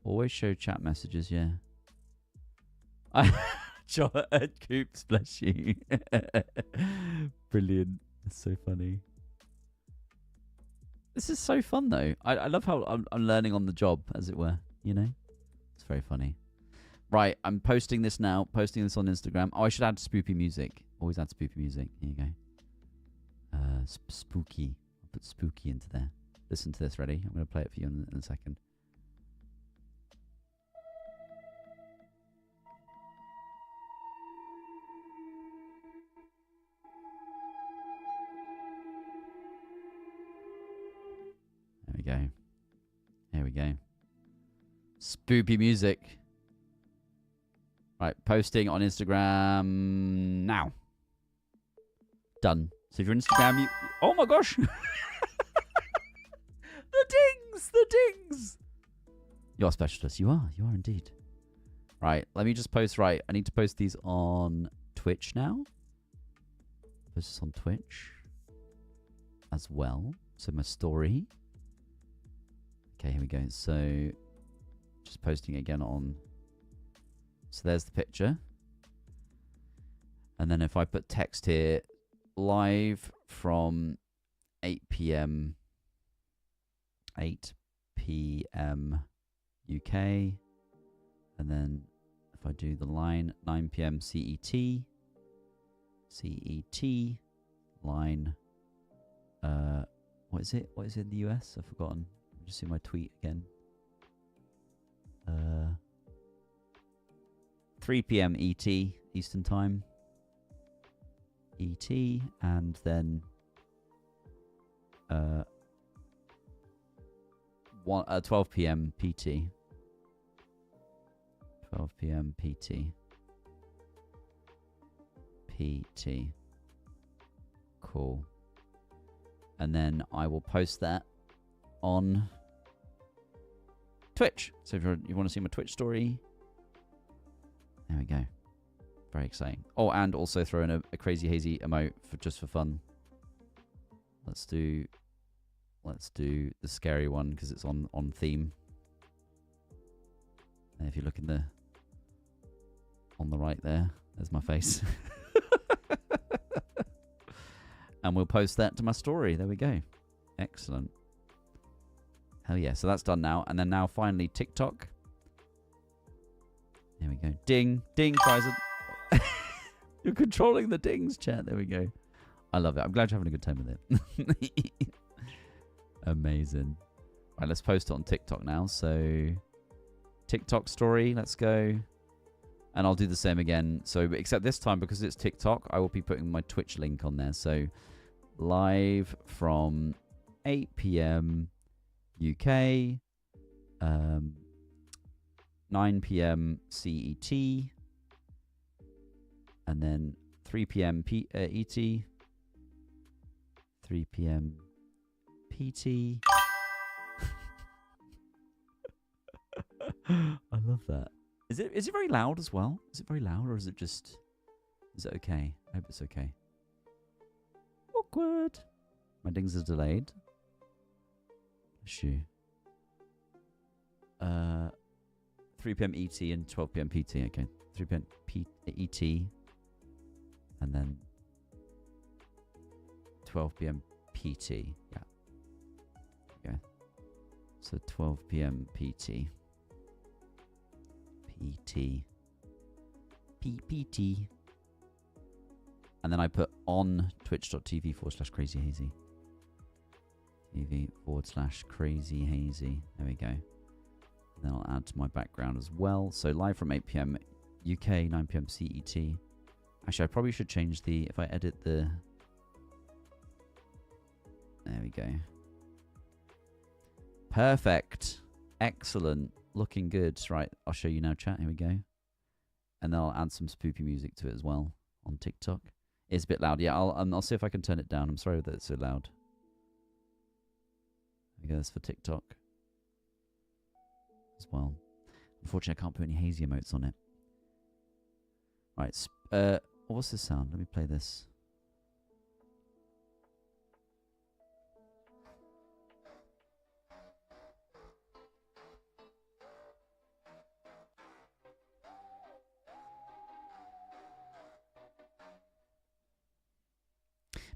Always show chat messages, yeah. Coops, bless you. Brilliant. That's so funny. This is so fun, though. I love how I'm learning on the job, as it were. You know? It's very funny. Right, I'm posting this now. Posting this on Instagram. Oh, I should add spoopy music. Always add spoopy music. Here you go. Spooky. I'll put spooky into there. Listen to this. Ready? I'm going to play it for you in a second. There we go. Here we go. Spoopy music. Right, posting on Instagram now. Done. So if you're on Instagram, you... Oh my gosh! The dings! The dings! You're a specialist. You are indeed. Right, let me just post. Right, I need to post these on Twitch now. Post this on Twitch as well. So my story. Okay, here we go. So just posting again on... So there's the picture. And then if I put text here, live from 8 p.m. UK, and then if I do the line 9 p.m. CET line, what is it in the US? I've forgotten. Let me just see my tweet again. 3 p.m. ET, Eastern Time. ET, and then 12 p.m. PT. 12 p.m. PT. Cool. And then I will post that on Twitch. So if you want to see my Twitch story, there we go. Very exciting. Oh, and also throw in a KrazeyHazey emote just for fun. Let's do the scary one because it's on theme. And if you look on the right there's my face. And we'll post that to my story. There we go. Excellent. Hell yeah. So that's done now. And then now finally TikTok. There we go. Ding. Ding, Krazey. You're controlling the dings, chat. There we go. I love it. I'm glad you're having a good time with it. Amazing. Right, let's post it on TikTok now. So TikTok story. Let's go. And I'll do the same again. So except this time, because it's TikTok, I will be putting my Twitch link on there. So live from 8 p.m. UK, 9 p.m. CET, and then 3 p.m. ET, 3 p.m. PT. I love that. Is it very loud as well? Is it very loud, or is it okay? I hope it's okay. Awkward. My dings is delayed. Bless you. 3 p.m. ET and 12 p.m. PT. Okay. 3 p.m. ET. And then 12 p.m. PT. Yeah. Okay. So 12 p.m. PT. PPT. And then I put on twitch.tv/KrazeyHazey. TV/KrazeyHazey. There we go. And then I'll add to my background as well. So live from 8 p.m. UK, 9 p.m. CET. Actually, I probably should change if I edit the... There we go. Perfect. Excellent. Looking good. Right, I'll show you now, chat. Here we go. And then I'll add some spoopy music to it as well on TikTok. It's a bit loud. Yeah, I'll see if I can turn it down. I'm sorry that it's so loud. There we go. That's for TikTok as well. Unfortunately, I can't put any hazy emotes on it. Right. What's this sound? Let me play this.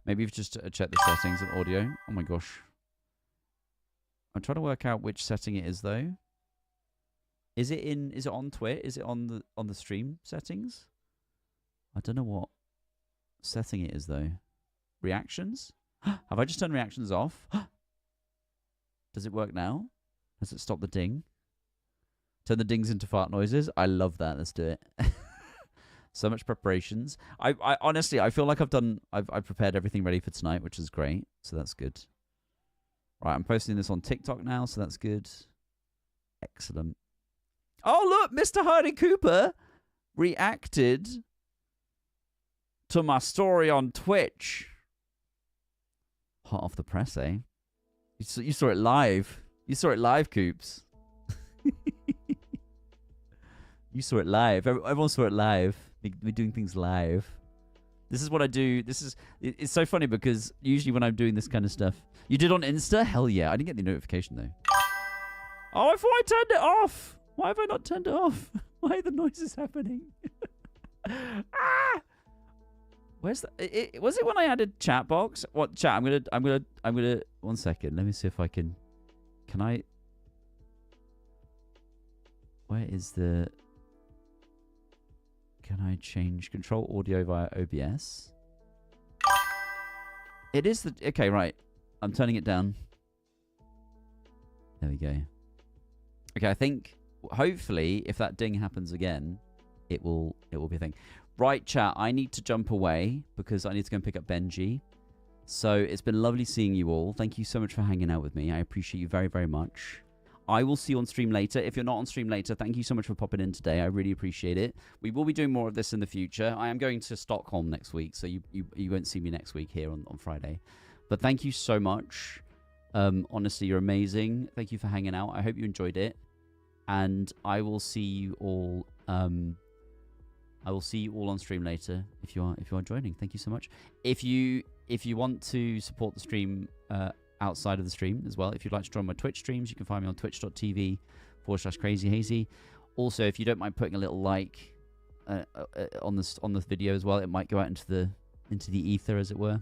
Maybe you've just checked the settings and audio. Oh my gosh. I'm trying to work out which setting it is though. Is it on Twitch? Is it on the stream settings? I don't know what setting it is though. Reactions? Have I just turned reactions off? Does it work now? Does it stop the ding? Turn the dings into fart noises? I love that. Let's do it. So much preparations. I honestly, I feel like I've prepared everything ready for tonight, which is great. So that's good. Right, I'm posting this on TikTok now, so that's good. Excellent. Oh, look, Mr. Hardy Cooper reacted to my story on Twitch. Hot off the press, eh? You saw it live. You saw it live, Coops. You saw it live. Everyone saw it live. We're doing things live. This is what I do. It's so funny because usually when I'm doing this kind of stuff, you did on Insta? Hell yeah. I didn't get the notification though. Oh, I thought I turned it off. Why have I not turned it off? Why are the noises happening? Ah! Where's the? Was it when I added chat box? What chat? I'm gonna. 1 second. Let me see if I can. Can I? Where is the? Can I change control audio via OBS? It is the. Okay, right. I'm turning it down. There we go. Okay, I think hopefully if that ding happens again, it will be a thing. Right, chat, I need to jump away because I need to go and pick up Benji. So it's been lovely seeing you all. Thank you so much for hanging out with me. I appreciate you very, very much. I will see you on stream later. If you're not on stream later, thank you so much for popping in today. I really appreciate it. We will be doing more of this in the future. I am going to Stockholm next week, so you won't see me next week here on Friday. But thank you so much. Honestly, you're amazing. Thank you for hanging out. I hope you enjoyed it. And I will see you all on stream later if you are joining. Thank you so much. If you want to support the stream outside of the stream as well, if you'd like to join my Twitch streams, you can find me on twitch.tv/KrazeyHazey. Also, if you don't mind putting a little like on this video as well, it might go out into the ether, as it were.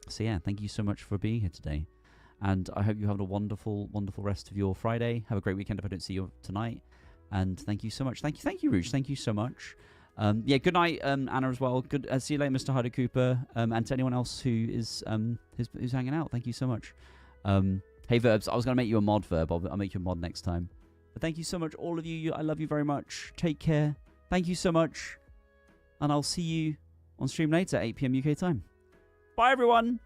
So yeah, thank you so much for being here today. And I hope you have a wonderful, wonderful rest of your Friday. Have a great weekend if I don't see you tonight. And thank you so much. Thank you, Rouge. Thank you so much. Yeah, good night, Anna, as well. Good. See you later, Mr. Harder Cooper. And to anyone else who is who's hanging out, thank you so much. Hey, Verbs, I was going to make you a mod, Verb. I'll make you a mod next time. But thank you so much, all of you. I love you very much. Take care. Thank you so much. And I'll see you on stream later, 8 p.m. UK time. Bye, everyone.